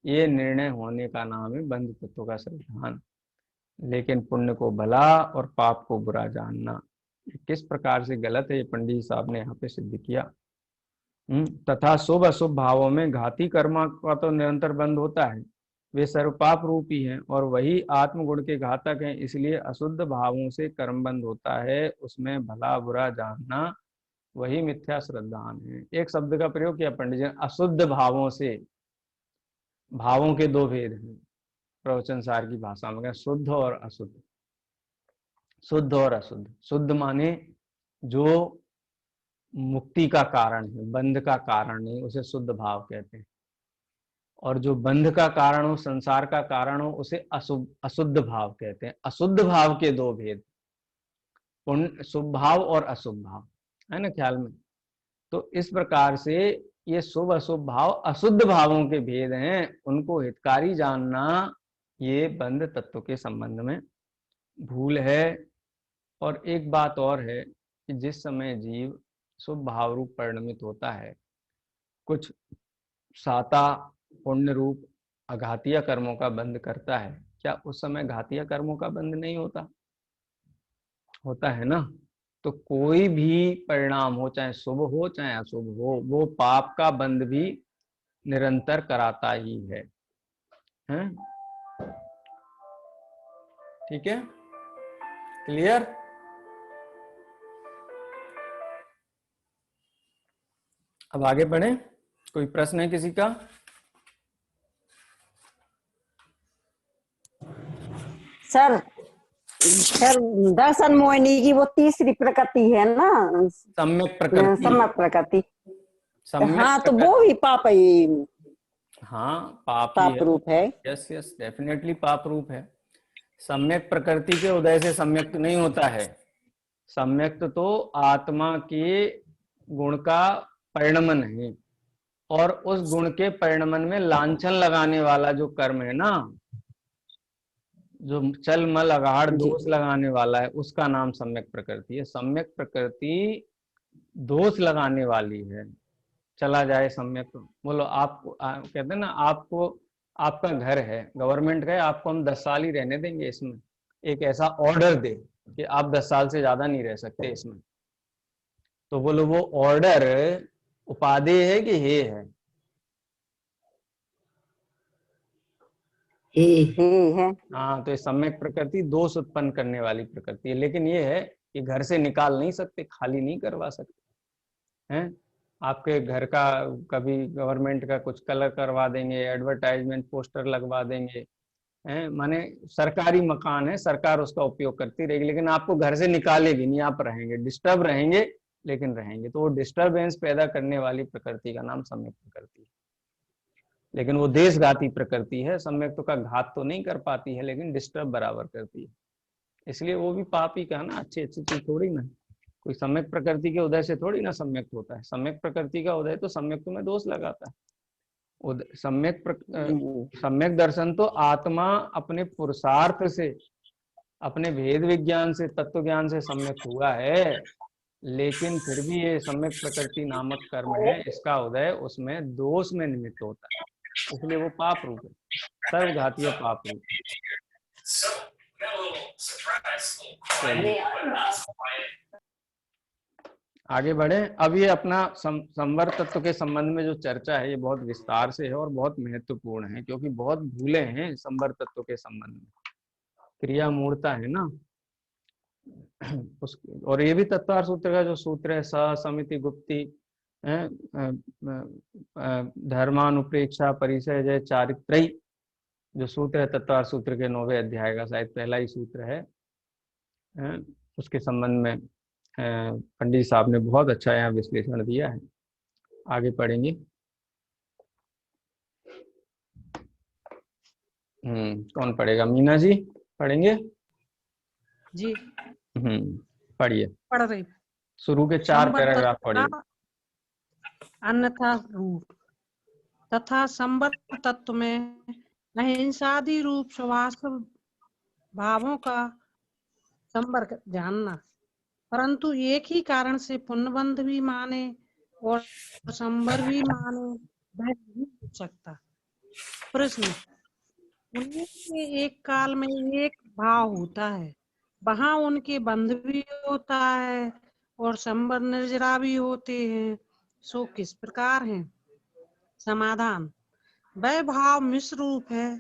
ये निर्णय होने का नाम है बंध तत्व का संधान। लेकिन पुण्य को भला और पाप को बुरा जानना किस प्रकार से गलत है, ये पंडित साहब ने यहाँ पे सिद्ध किया। तथा शुभ अशुभ भावों में घाती कर्म का तो निरंतर बंध होता है, वे सर्वपाप रूपी हैं, और वही आत्मगुण के घातक हैं। इसलिए अशुद्ध भावों से कर्म बंध होता है, उसमें भला बुरा जानना वही मिथ्या श्रद्धान है। एक शब्द का प्रयोग किया पंडित जी ने, अशुद्ध भावों से। भावों के दो भेद हैं प्रवचन सार की भाषा में, शुद्ध और अशुद्ध। शुद्ध और अशुद्ध, शुद्ध माने जो मुक्ति का कारण है, बंध का कारण नहीं, उसे शुद्ध भाव कहते हैं। और जो बंध का कारण हो, संसार का कारण हो, उसे अशुद्ध भाव कहते हैं। अशुद्ध भाव के दो भेद, पुण्य शुभ भाव और अशुभ भाव, है ना ख्याल में? तो इस प्रकार से ये शुभ अशुभ भाव अशुद्ध भावों के भेद हैं, उनको हितकारी जानना ये बंध तत्व के संबंध में भूल है। और एक बात और है कि जिस समय जीव शुभ भाव रूप परिणमित होता है, कुछ साता पुण्य रूप अघातिया कर्मों का बंध करता है, क्या उस समय घातिया कर्मों का बंध नहीं होता? होता है ना। तो कोई भी परिणाम हो, चाहे शुभ हो चाहे अशुभ हो, वो पाप का बंध भी निरंतर कराता ही है। ठीक है, क्लियर? अब आगे बढ़े, कोई प्रश्न है किसी का? सर सर दर्शन मोहिनी की वो तीसरी प्रकृति है ना, सम्यक प्रकृति। सम्यक प्रकृति। सम्यक हाँ तो प्रकृति, वो भी पाप ही, हाँ पाप ही पाप है। रूप है। यस यस, डेफिनेटली पाप रूप है। सम्यक प्रकृति के उदय से सम्यक्त नहीं होता है। सम्यक्त तो आत्मा के गुण का परिणमन है, और उस गुण के परिणमन में लांछन लगाने वाला जो कर्म है ना, जो चल मल अगाढ़ जी। दोष लगाने वाला है, उसका नाम सम्यक प्रकृति है। सम्यक प्रकृति दोष लगाने वाली है। चला जाए सम्यक, बोलो आपको कहते हैं ना, आपको आपका घर है, गवर्नमेंट का है, आपको हम 10 साल ही रहने देंगे इसमें, एक ऐसा ऑर्डर दे कि आप 10 साल से ज्यादा नहीं रह सकते इसमें, तो बोलो वो ऑर्डर उपादेय है कि हे है? है। हाँ, तो ये सम्यक प्रकृति दोष उत्पन्न करने वाली प्रकृति है। लेकिन ये है कि घर से निकाल नहीं सकते, खाली नहीं करवा सकते हैं। आपके घर का कभी गवर्नमेंट का कुछ कलर करवा देंगे, एडवर्टाइजमेंट पोस्टर लगवा देंगे, हैं, माने सरकारी मकान है, सरकार उसका उपयोग करती रहेगी, लेकिन आपको घर से निकालेगी नहीं, आप रहेंगे, डिस्टर्ब रहेंगे लेकिन रहेंगे। तो वो डिस्टर्बेंस पैदा करने वाली प्रकृति का नाम सम्यक प्रकृति है। लेकिन वो देशघाती प्रकृति है, सम्यक तो का घात तो नहीं कर पाती है, लेकिन डिस्टर्ब बराबर करती है, इसलिए वो भी पाप ही का ना, अच्छी अच्छी चीज थोड़ी ना। कोई सम्यक प्रकृति के उदय से थोड़ी ना सम्यक होता है। सम्यक प्रकृति का उदय तो सम्यक में दोष लगाता है। सम्यक दर्शन तो आत्मा अपने पुरुषार्थ से, अपने भेद विज्ञान से, तत्व ज्ञान से सम्यक हुआ है, लेकिन फिर भी ये सम्यक प्रकृति नामक कर्म है, इसका उदय उसमें दोष में निमित्त होता है, इसलिए वो पाप रूप है, सर्वघातीय पाप रूप है। आगे बढ़े। अब ये अपना संवर तत्व के संबंध में जो चर्चा है, ये बहुत विस्तार से है और बहुत महत्वपूर्ण है, क्योंकि बहुत भूले हैं संवर तत्व के संबंध में। क्रिया मूर्ता है ना और ये भी तत्वार सूत्र का जो सूत्र है, स समिति गुप्ति, धर्मानुप्रेक्षा परिचय जय चारित्रयी, जो सूत्र है तत्वार सूत्र के 9वें अध्याय का शायद पहला ही सूत्र है, उसके संबंध में पंडित साहब ने बहुत अच्छा यहाँ विश्लेषण दिया है। आगे पढ़ेंगे। कौन पढ़ेगा? मीना जी पढ़ेंगे जी पढ़िए, पढ़ रही। शुरू के 4 पैराग्राफ पढ़िए। अन्यथा रूप तथा संवर तत्व में अहिंसादि रूप स्वास्थ्य भावों का संवर्ग जानना, परंतु एक ही कारण से पुण्यबंध भी माने और संवर भी माने वह नहीं हो सकता। प्रश्न, उनमें से एक काल में एक भाव होता है, वहां उनके बंध भी होता है और संवर निर्जरा भी होते हैं, सो किस प्रकार है? समाधान, वह भाव मिश्र रूप है,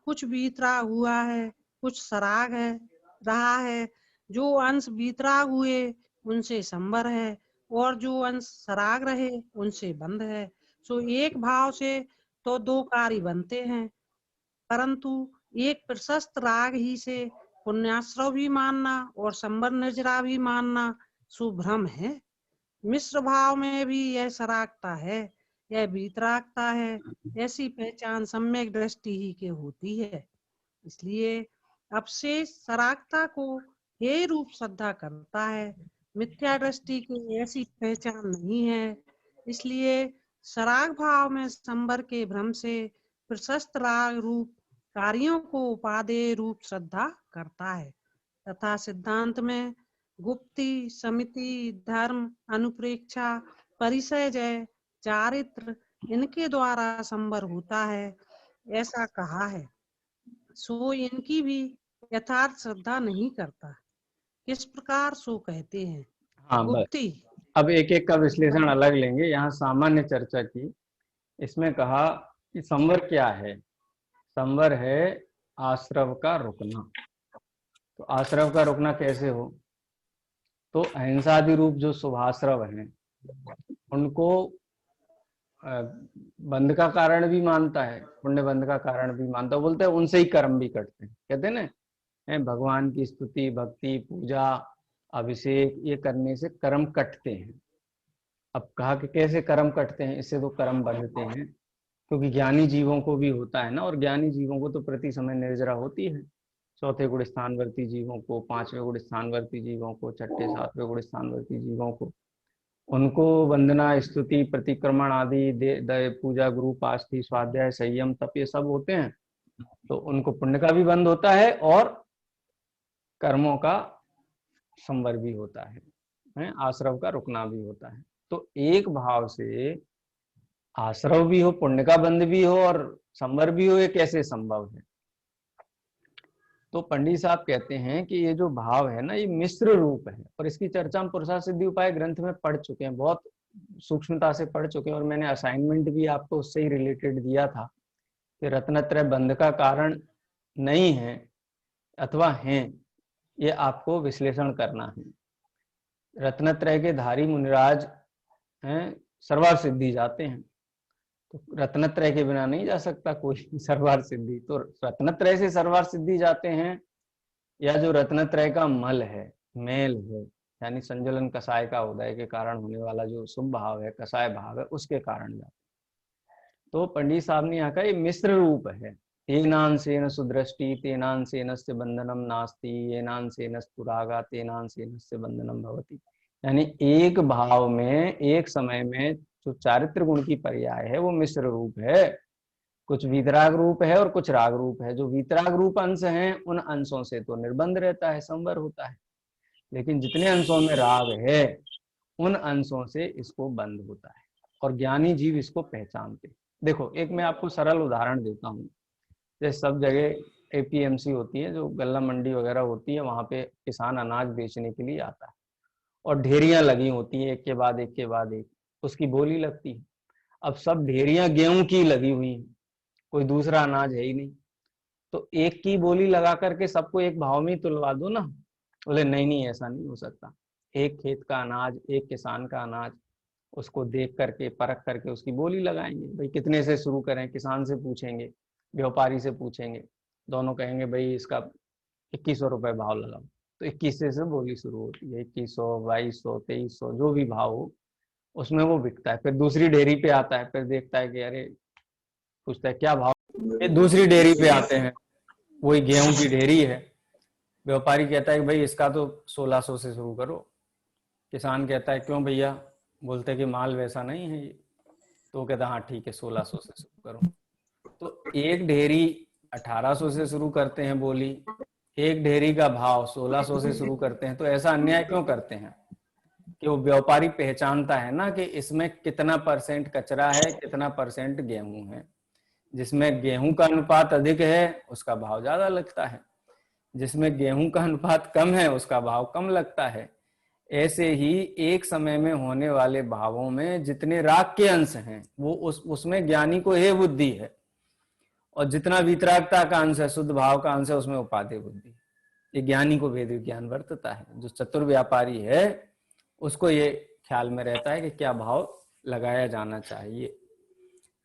कुछ बीतराग हुआ है, कुछ सराग है रहा है। जो अंश बीतराग हुए उनसे संवर है और जो अंश सराग रहे उनसे बंध है। सो एक भाव से तो 2 कार्य बनते हैं, परंतु एक प्रशस्त राग ही से पुण्याश्रव भी मानना और संवर निर्जरा भी मानना सुभ्रम है। मिश्र भाव में भी यह सरागता है, यह बीतरागता है, ऐसी पहचान सम्यक दृष्टि ही के होती है। इसलिए अपशेष सरागता को हे रूप श्रद्धा करता है, मिथ्या दृष्टि की ऐसी पहचान नहीं है। इसलिए सराग भाव में संवर के भ्रम से प्रशस्त राग रूप कार्यों को उपादेय रूप श्रद्धा करता है, तथा सिद्धांत में गुप्ति, समिति, धर्म, अनुप्रेक्षा, परिचय जय, चारित्र इनके द्वारा संवर होता है, ऐसा कहा है। सो इनकी भी यथार्थ श्रद्धा नहीं करता। किस प्रकार सो कहते हैं? हाँ बस, गुप्ति। अब एक एक का विश्लेषण अलग लेंगे। यहाँ सामान्य चर्चा की, इसमें कहा कि संवर क्या है? संवर है आश्रव का रुकना। तो आश्रव का रुकना कैसे हो? तो अहिंसादि रूप जो शुभाश्रव हैं उनको बंध का कारण भी मानता है, पुण्य बंध का कारण भी मानता है। बोलते हैं उनसे ही कर्म भी कटते हैं, कहते हैं ना, भगवान की स्तुति, भक्ति, पूजा, अभिषेक ये करने से कर्म कटते हैं। अब कहा कि कैसे कर्म कटते हैं, इससे तो कर्म बंधते हैं, क्योंकि ज्ञानी जीवों को भी होता है ना, और ज्ञानी जीवों को तो प्रति समय निर्जरा होती है। चौथे गुण स्थानवर्ती जीवों को, पांचवें गुण स्थानवर्ती जीवों को, छठे सातवें गुण स्थानवर्ती जीवों को, उनको वंदना, स्तुति, प्रतिक्रमण आदि, पूजा, गुरु पास्थी, स्वाध्याय, संयम, तप ये सब होते हैं, तो उनको पुण्य का भी बंध होता है और कर्मों का संवर भी होता है, आश्रव का रुकना भी होता है। तो एक भाव से आश्रव भी हो, पुण्य का बंध भी हो और संवर भी हो, ये कैसे संभव है? तो पंडित साहब कहते हैं कि ये जो भाव है ना, ये मिश्र रूप है, और इसकी चर्चा हम पुरुषार्थ सिद्धि उपाय ग्रंथ में पढ़ चुके हैं, बहुत सूक्ष्मता से पढ़ चुके हैं, और मैंने असाइनमेंट भी आपको उससे ही रिलेटेड दिया था कि रत्नत्रय बंध का कारण नहीं है अथवा हैं, ये आपको विश्लेषण करना है। रत्नत्रय के धारी मुनिराज हैं, सर्वार्थ सिद्धि जाते हैं, तो रत्नत्रय के बिना नहीं जा सकता कोई सर्वार्थ सिद्धि। तो रत्नत्रय से सर्वार्थ सिद्धि जाते हैं, या जो रत्नत्रय का मल है, मेल है, यानी संजलन कसाय का उदय के कारण होने वाला जो शुभ भाव है, कसाय भाव है, उसके कारण जाते हैं। तो पंडित साहब ने यहाँ का ये मिश्र रूप है। तेनांसेन सुदृष्टि, तेनांसेनस्य बंधनम नास्ति, येनांसेनस्तु रागा, तेनांसेनस्य बंधनम भवति। यानी एक भाव में एक समय में जो चारित्र गुण की पर्याय है वो मिश्र रूप है, कुछ वीतराग रूप है और कुछ राग रूप है। जो वीतराग रूप अंश हैं उन अंशों से तो निर्बंध रहता है, संवर होता है, लेकिन जितने अंशों में राग है उन अंशों से इसको बंध होता है, और ज्ञानी जीव इसको पहचानते। देखो एक मैं आपको सरल उदाहरण देता हूँ। जैसे सब जगह एपीएमसी होती है, जो गल्ला मंडी वगैरह होती है, वहां पे किसान अनाज बेचने के लिए आता है और ढेरियां लगी होती है, एक के बाद एक के बाद एक, उसकी बोली लगती है। अब सब ढेरियां गेहूं की लगी हुई हैं, कोई दूसरा अनाज है ही नहीं, तो एक की बोली लगा करके सबको एक भाव में तुलवा दो ना। बोले नहीं नहीं, ऐसा नहीं हो सकता। एक खेत का अनाज, एक किसान का अनाज, उसको देख करके परख करके उसकी बोली लगाएंगे। भाई कितने से शुरू करें, किसान से पूछेंगे, व्यापारी से पूछेंगे, दोनों कहेंगे भाई इसका 2100 रुपए भाव लगाओ, तो 21 से बोली शुरू होती है। 2100, 2200, 2300, जो भी भाव हो उसमें वो बिकता है। फिर दूसरी डेयरी पे आता है, फिर देखता है कि अरे, पूछता है क्या भाव, फिर दूसरी डेयरी पे आते हैं, वही गेहूं की डेयरी है, व्यापारी कहता है कि भाई इसका तो 1600 से शुरू करो। किसान कहता है क्यों भैया, बोलते कि माल वैसा नहीं है ये, तो कहता हाँ ठीक है 1600 से शुरू करो। तो एक ढेरी 1800 से शुरू करते हैं बोली, एक ढेरी का भाव 1600 से शुरू करते हैं। तो ऐसा अन्याय क्यों करते हैं कि वो व्यापारी पहचानता है ना कि इसमें कितना % कचरा है, कितना % गेहूं है। जिसमें गेहूं का अनुपात अधिक है उसका भाव ज्यादा लगता है, जिसमें गेहूं का अनुपात कम है उसका भाव कम लगता है। ऐसे ही एक समय में होने वाले भावों में जितने राग के अंश हैं वो उसमें ज्ञानी को हे बुद्धि है, और जितना वितरागता का अंश है, शुद्ध भाव का अंश है, उसमें उपादेय बुद्धि। ये ज्ञानी को वेद विज्ञान वर्तता है। जो चतुर व्यापारी है उसको ये ख्याल में रहता है कि क्या भाव लगाया जाना चाहिए।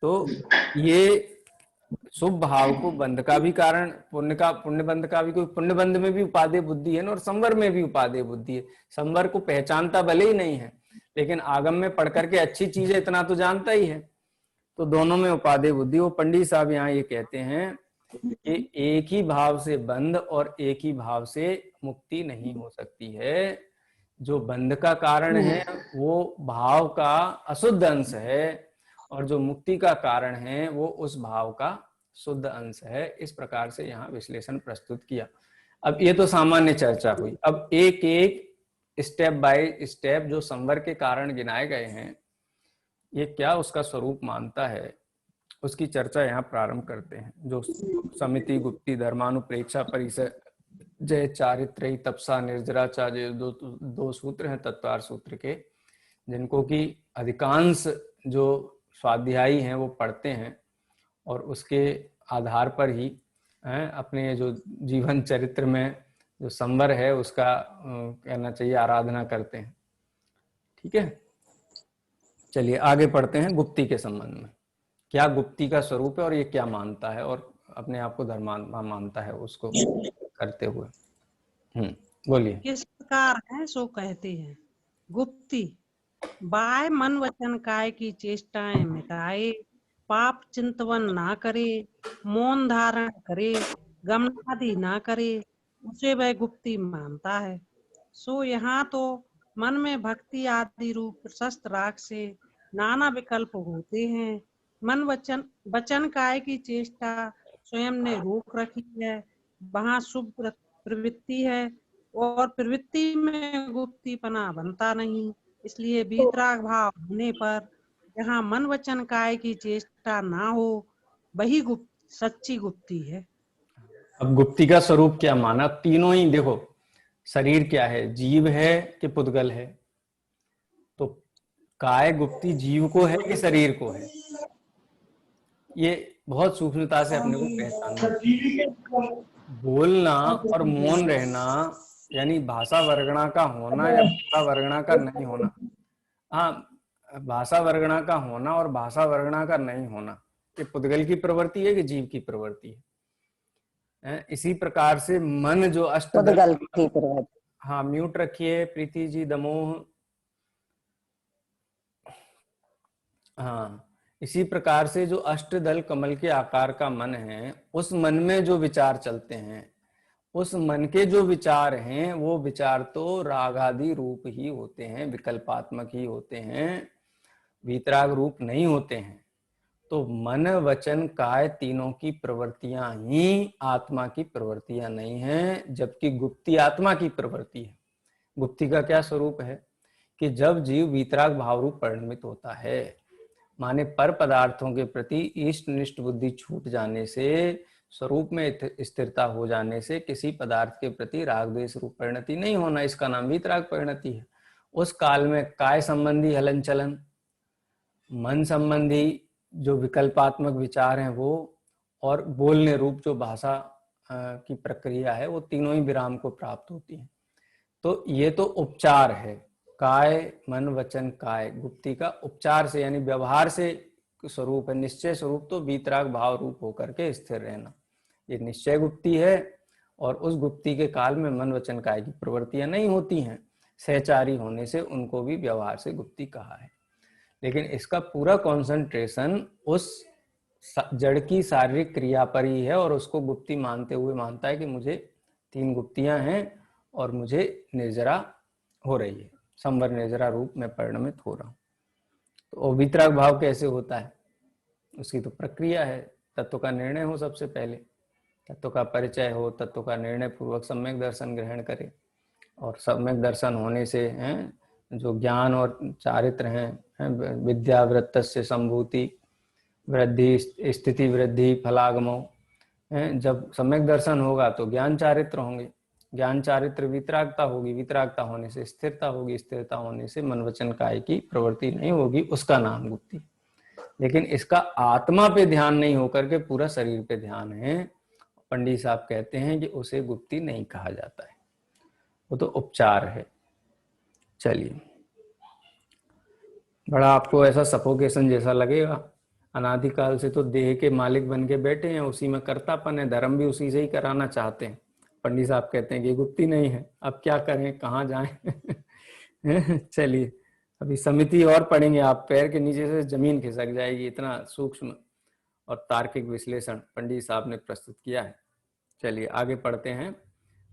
तो ये शुभ भाव को बंध का भी कारण, पुण्य बंध का भी, कोई पुण्य बंध में भी उपादेय बुद्धि है ना, और संवर में भी उपादेय बुद्धि है। संवर को पहचानता भले ही नहीं है, लेकिन आगम में पढ़ करके अच्छी चीजें इतना तो जानता ही है। तो दोनों में उपादेय बुद्धि। वो पंडित साहब यहाँ ये कहते हैं कि एक ही भाव से बंध और एक ही भाव से मुक्ति नहीं हो सकती है। जो बंध का कारण है वो भाव का अशुद्ध अंश है, और जो मुक्ति का कारण है वो उस भाव का शुद्ध अंश है। इस प्रकार से यहाँ विश्लेषण प्रस्तुत किया। अब ये तो सामान्य चर्चा हुई। अब एक एक स्टेप बाय स्टेप जो संवर के कारण गिनाए गए हैं, ये क्या उसका स्वरूप मानता है, उसकी चर्चा यहाँ प्रारंभ करते हैं। जो समिति, गुप्ती, धर्मानुप्रेक्षा, परिसर, जय, चारित्र, तपसा, निर्जराचार्य, दो सूत्र हैं तत्वार सूत्र के, जिनको कि अधिकांश जो स्वाध्यायी हैं वो पढ़ते हैं, और उसके आधार पर ही अपने जो जीवन चरित्र में जो संवर है उसका कहना चाहिए आराधना करते हैं। ठीक है, चलिए आगे पढ़ते हैं गुप्ती के संबंध में। क्या गुप्ती का स्वरूप है और ये क्या मानता है और अपने आप को धर्मात्मा मानता है उसको करते हुए। बोलिए। किस प्रकार है सो कहते हैं। गुप्ती बाय मन वचन काय की चेष्टाएं मिटाए, पाप चिंतवन ना करे, मौन धारण करे, गमनादि ना करे, उसे वह गुप्ती मानता है। सो यहाँ तो मन में भक्ति आदि रूप प्रशस्त राग से नाना विकल्प होते हैं। मन वचन काय की चेष्टा स्वयं ने रोक रखी है, वहाँ शुभ प्रवृत्ति है और प्रवृत्ति में गुप्तीपना बनता नहीं। इसलिए वीतराग भाव होने पर जहाँ मन वचन काय की चेष्टा ना हो वही सच्ची गुप्ती है। अब गुप्ती का स्वरूप क्या माना? तीनों ही देखो, शरीर क्या है, जीव है कि पुद्गल है? तो काय गुप्ती जीव को है कि शरीर को है? ये बहुत सूक्ष्मता से अपने को पहचानना। बोलना और मौन रहना यानी भाषा वर्गणा का होना या भाषा वर्गणा का नहीं होना। हाँ, भाषा वर्गणा का होना और भाषा वर्गणा का नहीं होना ये पुद्गल की प्रवृत्ति है कि जीव की प्रवृत्ति है? इसी प्रकार से मन जो पुद्गल की प्रवृत्ति। हाँ, म्यूट रखिए प्रीति जी, दमोह। हाँ, इसी प्रकार से जो अष्टदल कमल के आकार का मन है, उस मन में जो विचार चलते हैं, उस मन के जो विचार हैं वो विचार तो रागादि रूप ही होते हैं, विकल्पात्मक ही होते हैं, वीतराग रूप नहीं होते हैं। तो मन वचन काय तीनों की प्रवृत्तियां ही आत्मा की प्रवृत्तियां नहीं हैं, जबकि गुप्ती आत्मा की प्रवृत्ति है। गुप्ती का क्या स्वरूप है कि जब जीव वीतराग भाव रूप परिणमित होता है, माने पर पदार्थों के प्रति इष्ट निष्ठ बुद्धि छूट जाने से, स्वरूप में स्थिरता हो जाने से किसी पदार्थ के प्रति राग द्वेष रूप परिणति नहीं होना, इसका नाम वीतराग परिणति है। उस काल में काय संबंधी हलन चलन, मन संबंधी जो विकल्पात्मक विचार हैं वो, और बोलने रूप जो भाषा की प्रक्रिया है, वो तीनों ही विराम को प्राप्त होती है। तो ये तो उपचार है, काय मन वचन काय गुप्ती का उपचार से यानी व्यवहार से स्वरूप है। निश्चय स्वरूप तो वीतराग भाव रूप होकर के स्थिर रहना, ये निश्चय गुप्ती है। और उस गुप्ती के काल में मन वचन काय की प्रवृत्तियां नहीं होती हैं, सहचारी होने से उनको भी व्यवहार से गुप्ती कहा है। लेकिन इसका पूरा कंसंट्रेशन उस जड़ की शारीरिक क्रिया पर ही है और उसको गुप्ती मानते हुए मानता है कि मुझे 3 गुप्तियां हैं और मुझे निर्जरा हो रही है, संवर निर्जरा रूप में परिणमित हो रहा हूं। तो वीतराग भाव कैसे होता है, उसकी तो प्रक्रिया है। तत्व का निर्णय हो, सबसे पहले तत्व का परिचय हो, तत्व का निर्णय पूर्वक सम्यक दर्शन ग्रहण करे, और सम्यक दर्शन होने से जो ज्ञान और चारित्र हैं, विद्या वृत्तस्य संभूति वृद्धि स्थिति वृद्धि फलागमो, जब सम्यक दर्शन होगा तो ज्ञान चारित्र होंगे, ज्ञान चारित्र वितरागता होगी, वितरागता होने से स्थिरता होगी, स्थिरता होने से मन वचन काय की प्रवृत्ति नहीं होगी, उसका नाम गुप्ती। लेकिन इसका आत्मा पे ध्यान नहीं होकर के पूरा शरीर पे ध्यान है, पंडित साहब कहते हैं कि उसे गुप्ती नहीं कहा जाता है, वो तो उपचार है। चलिए, बड़ा आपको ऐसा सफोकेशन जैसा लगेगा, अनादिकाल से तो देह के मालिक बन के बैठे हैं, उसी में कर्तापन है, धर्म भी उसी से ही कराना चाहते हैं। पंडित साहब कहते हैं कि गुप्ती नहीं है, अब क्या करें, कहाँ जाएं। चलिए, अभी समिति और पढ़ेंगे, आप पैर के नीचे से जमीन खिसक जाएगी, इतना सूक्ष्म और तार्किक विश्लेषण पंडित साहब ने प्रस्तुत किया है। चलिए आगे पढ़ते हैं।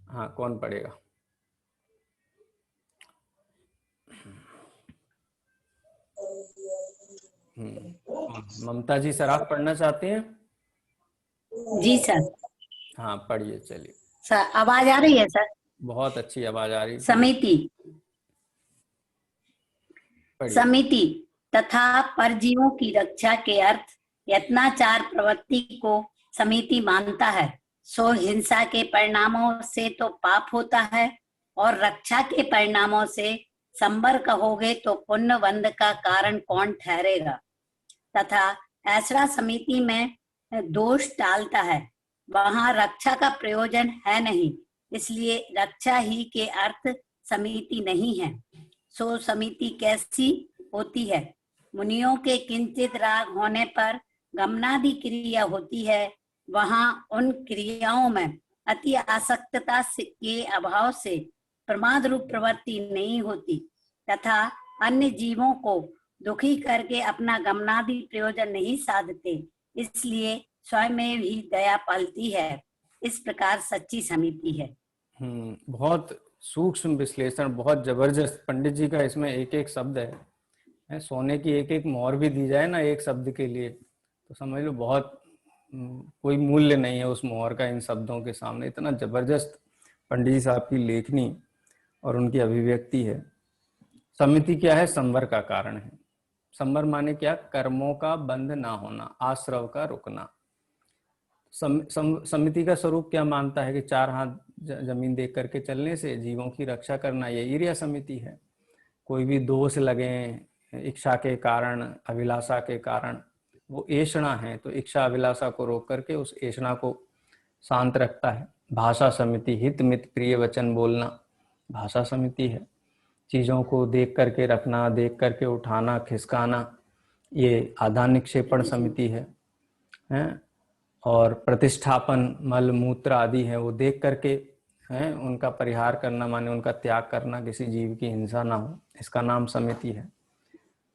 हाँ, कौन पढ़ेगा? ममता जी, सर आप पढ़ना चाहते हैं? जी सर। हाँ पढ़िए। चलिए सर, आवाज आ रही है सर? बहुत अच्छी आवाज आ रही है। समिति तथा परजीवों की रक्षा के अर्थ यत्नाचार प्रवृत्ति को समिति मानता है। सो हिंसा के परिणामों से तो पाप होता है और रक्षा के परिणामों से संबर कहोगे तो पुण्य बंध का कारण कौन ठहरेगा। तथा ऐसा समिति में दोष टालता है, वहां रक्षा का प्रयोजन है नहीं, इसलिए रक्षा ही के अर्थ समिति नहीं है। सो समिति कैसी होती है? मुनियों के किंचित राग होने पर गमनादि क्रिया होती है, वहां उन क्रियाओं में अति आसक्तता के अभाव से प्रमाद रूप प्रवृत्ति नहीं होती तथा अन्य जीवों को दुखी करके अपना गमनादि प्रयोजन नहीं साधते, इसलिए स्वयं में भी दया पलती है। इस प्रकार सच्ची समिति है। बहुत सूक्ष्म विश्लेषण, बहुत जबरदस्त। पंडित जी का इसमें एक एक शब्द है, सोने की एक एक मोहर भी दी जाए ना एक शब्द के लिए तो समझ लो बहुत कोई मूल्य नहीं है उस मोहर का इन शब्दों के सामने। इतना जबरदस्त पंडित जी साहब की लेखनी और उनकी अभिव्यक्ति है। समिति क्या है? संवर का कारण है। संवर माने क्या? कर्मों का बंध ना होना, आश्रव का रुकना। समिति का स्वरूप क्या मानता है कि चार हाथ जमीन देख करके चलने से जीवों की रक्षा करना, ये ईर्ष्या समिति है। कोई भी दोष लगे इच्छा के कारण, अभिलाषा के कारण, वो ऐषणा है, तो इच्छा अभिलाषा को रोक करके उस ऐषणा को शांत रखता है। भाषा समिति, हित मित प्रिय वचन बोलना भाषा समिति है। चीज़ों को देख करके रखना, देख करके उठाना, खिसकाना, ये आधान निक्षेपण समिति है। और प्रतिष्ठापन, मल मूत्र आदि है, वो देख करके हैं उनका परिहार करना, माने उनका त्याग करना, किसी जीव की हिंसा ना हो, इसका नाम समिति है।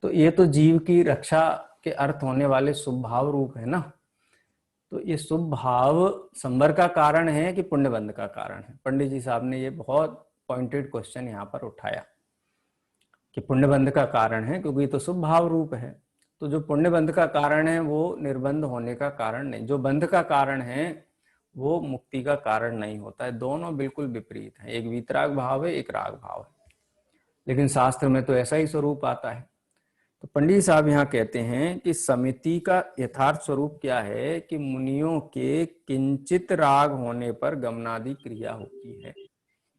तो ये तो जीव की रक्षा के अर्थ होने वाले शुभ भाव रूप है ना। तो ये शुभ भाव संवर का कारण है कि पुण्यबंध का कारण है? पंडित जी साहब ने ये बहुत पॉइंटेड क्वेश्चन यहाँ पर उठाया कि पुण्यबंध का कारण है, क्योंकि ये तो शुभ भाव रूप है। तो जो पुण्यबंध का कारण है वो निर्बंध होने का कारण नहीं, जो बंध का कारण है वो मुक्ति का कारण नहीं होता है। दोनों बिल्कुल विपरीत हैं, एक वीतराग भाव है, एक राग भाव है, लेकिन शास्त्र में तो ऐसा ही स्वरूप आता है। तो पंडित साहब यहाँ कहते हैं कि समिति का यथार्थ स्वरूप क्या है कि मुनियों के किंचित राग होने पर गमनादि क्रिया होती है,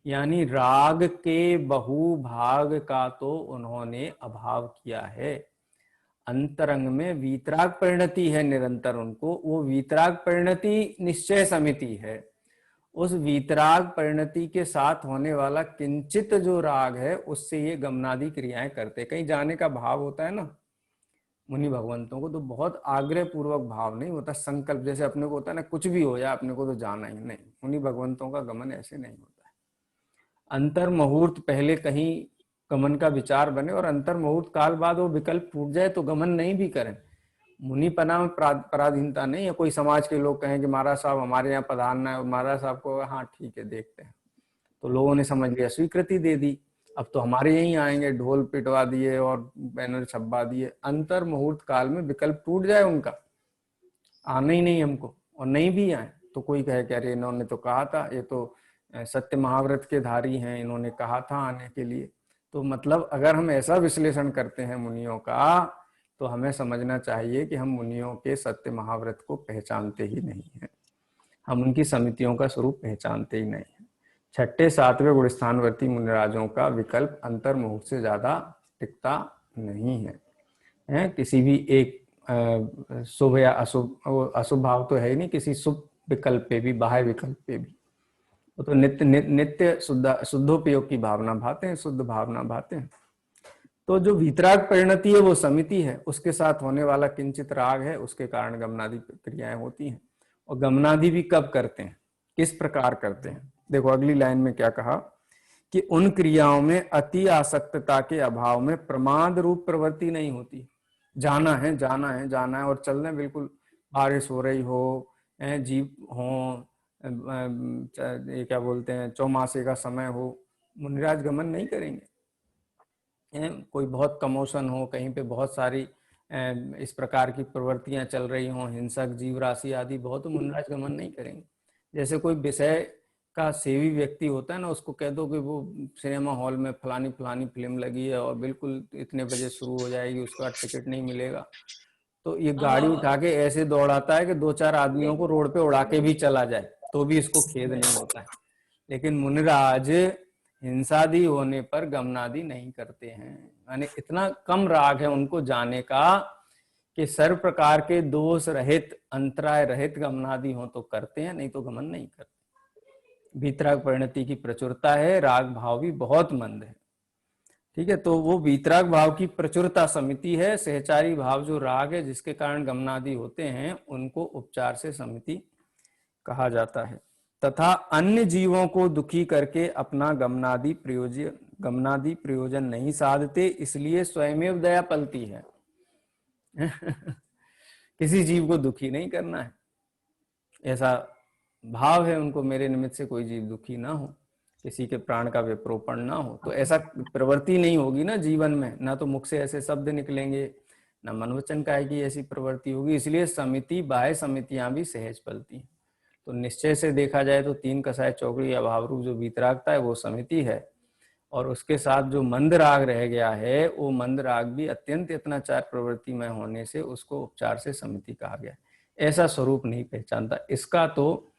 यानी राग के बहुभाग का तो उन्होंने अभाव किया है। अंतरंग में वीतराग परिणति है निरंतर उनको, वो वीतराग परिणति निश्चय समिति है। उस वीतराग परिणति के साथ होने वाला किंचित जो राग है उससे ये गमनादि क्रियाएं करते। कहीं जाने का भाव होता है ना मुनि भगवंतों को, तो बहुत आग्रह पूर्वक भाव नहीं होता, संकल्प जैसे अपने को होता है ना, कुछ भी हो जाए अपने को तो जाना ही नहीं। मुनि भगवंतों का गमन ऐसे नहीं होता है। अंतर मुहूर्त पहले कहीं गमन का विचार बने और अंतर मुहूर्त काल बाद वो विकल्प टूट जाए तो गमन नहीं भी करें। मुनिपना में पराधीनता नहीं है। कोई समाज के लोग कहें कि महाराज साहब हमारे यहाँ पधारना है, और महाराज साहब को हाँ ठीक है देखते हैं, तो लोगों ने समझ लिया, स्वीकृति दे दी, अब तो हमारे यहीं आएंगे, ढोल पिटवा दिए और बैनर छपवा दिए। अंतर मुहूर्त काल में विकल्प टूट जाए उनका, आना ही नहीं हमको, और नहीं भी आए तो कोई कहे कि अरे इन्होंने तो कहा था, ये तो सत्य महाव्रत के धारी हैं, इन्होंने कहा था आने के लिए। तो मतलब अगर हम ऐसा विश्लेषण करते हैं मुनियों का, तो हमें समझना चाहिए कि हम मुनियों के सत्य महाव्रत को पहचानते ही नहीं हैं, हम उनकी समितियों का स्वरूप पहचानते ही नहीं हैं। छठे सातवें गुणस्थानवर्ती मुनिराजों का विकल्प अंतर मुहूर्त से ज्यादा टिकता नहीं है। किसी भी एक शुभ या अशुभ, अशुभ भाव तो है ही नहीं, किसी शुभ विकल्प पे भी, बाह्य विकल्प पे भी वो तो नित्य शुद्धोपयोग की भावना भाते हैं, शुद्ध भावना भाते हैं। तो जो वीतराग परिणति है वो समिति है, उसके साथ होने वाला किंचित राग है, उसके कारण गमनादि क्रियाएं होती हैं। और गमनादि भी कब करते हैं, किस प्रकार करते हैं? देखो अगली लाइन में क्या कहा कि उन क्रियाओं में अति आसक्तता के अभाव में प्रमाद रूप प्रवृत्ति नहीं होती। जाना है जाना है जाना है और चलना, बिल्कुल बारिश हो रही हो, जीव हो, ये क्या बोलते हैं चौमासे का समय हो, मुनिराज गमन नहीं करेंगे। कोई बहुत कमोशन हो, कहीं पे बहुत सारी इस प्रकार की प्रवृत्तियां चल रही हों, हिंसक जीव राशि आदि बहुत, तो मुनिराज गमन नहीं करेंगे। जैसे कोई विषय का सेवी व्यक्ति होता है ना, उसको कह दो कि वो सिनेमा हॉल में फलानी फलानी फिल्म लगी है और बिल्कुल इतने बजे शुरू हो जाएगी, उसका टिकट नहीं मिलेगा, तो ये गाड़ी उठा के ऐसे दौड़ाता है कि दो चार आदमियों को रोड पे उड़ा के भी चला जाए तो भी इसको खेद नहीं होता है। लेकिन मुनिराज हिंसादि होने पर गमनादि नहीं करते हैं, यानी इतना कम राग है उनको जाने का कि सर्व प्रकार के दोष रहित, अंतराय रहित गमनादि हो तो करते हैं, नहीं तो गमन नहीं करते। वीतराग परिणति की प्रचुरता है, राग भाव भी बहुत मंद है। ठीक है, तो वो वीतराग भाव की प्रचुरता समिति है। सहचारी भाव जो राग है जिसके कारण गमनादि होते हैं उनको उपचार से समिति कहा जाता है। तथा अन्य जीवों को दुखी करके अपना गमनादि प्रयोजन नहीं साधते, इसलिए स्वयमेव दया पलती है। किसी जीव को दुखी नहीं करना है, ऐसा भाव है उनको, मेरे निमित्त से कोई जीव दुखी ना हो, किसी के प्राण का विप्रोपण ना हो। तो ऐसा प्रवृत्ति नहीं होगी ना जीवन में, ना तो मुख से ऐसे शब्द निकलेंगे, ना मनवचन काय की ऐसी प्रवृत्ति होगी। इसलिए समिति, बाह्य समितियां भी सहज पलती हैं। तो निश्चय से देखा जाए तो तीन कसाय चौकड़ी अभाव रूप जो वीतरागता है वो समिति है, और उसके साथ जो मंद राग रह गया है वो मंद राग भी अत्यंत यत्नाचार प्रवृत्ति में होने से उसको उपचार से समिति कहा गया। ऐसा स्वरूप नहीं पहचानता। इसका तो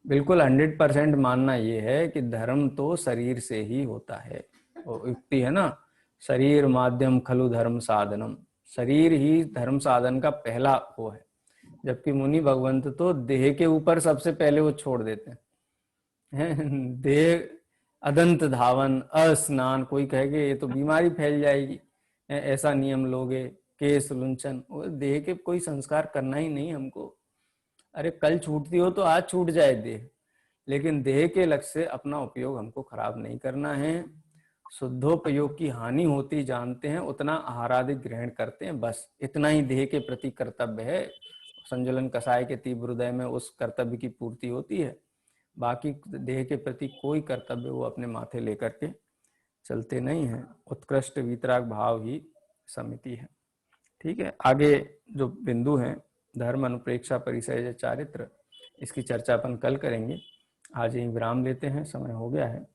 बिल्कुल 100% मानना ये है कि धर्म तो शरीर से ही होता है। वो युक्ति है ना, शरीर माध्यम खलु धर्म साधनम, शरीर ही धर्म साधन का पहला वो है। जबकि मुनि भगवंत तो देह के ऊपर सबसे पहले वो छोड़ देते हैं। देह अदंत धावन, अस्नान, कोई कहेगे ये तो बीमारी फैल जाएगी, ऐसा नियम लोगे, केस लुंचन, देह के कोई संस्कार करना ही नहीं हमको। अरे कल छूटती हो तो आज छूट जाए देह, लेकिन देह के लक्ष्य से अपना उपयोग हमको खराब नहीं करना है। शुद्धोपयोग की हानि होती जानते हैं, उतना आहार आदि ग्रहण करते हैं, बस इतना ही देह के प्रति कर्तव्य है। संजुलन कसाय के तीव्र हृदय में उस कर्तव्य की पूर्ति होती है, बाकी देह के प्रति कोई कर्तव्य वो अपने माथे लेकर के चलते नहीं है। उत्कृष्ट वीतराग भाव ही समिति है। ठीक है, आगे जो बिंदु हैं, धर्म अनुप्रेक्षा परिसय चारित्र, इसकी चर्चा अपन कल करेंगे। आज यही विराम लेते हैं, समय हो गया है।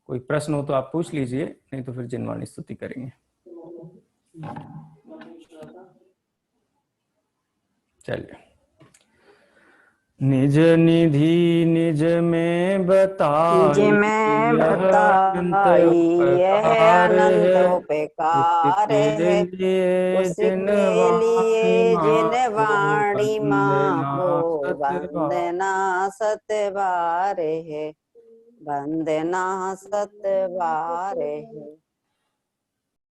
कोई प्रश्न हो तो आप पूछ लीजिए, नहीं तो फिर जिनवाणी स्तुति करेंगे। चलिए। निज निधि निज में बताई, निज में बताई यह अनंत उपकार है, उसके लिए जिन वाणी माँ को वंदना सतबार है, वंदना सतबार है।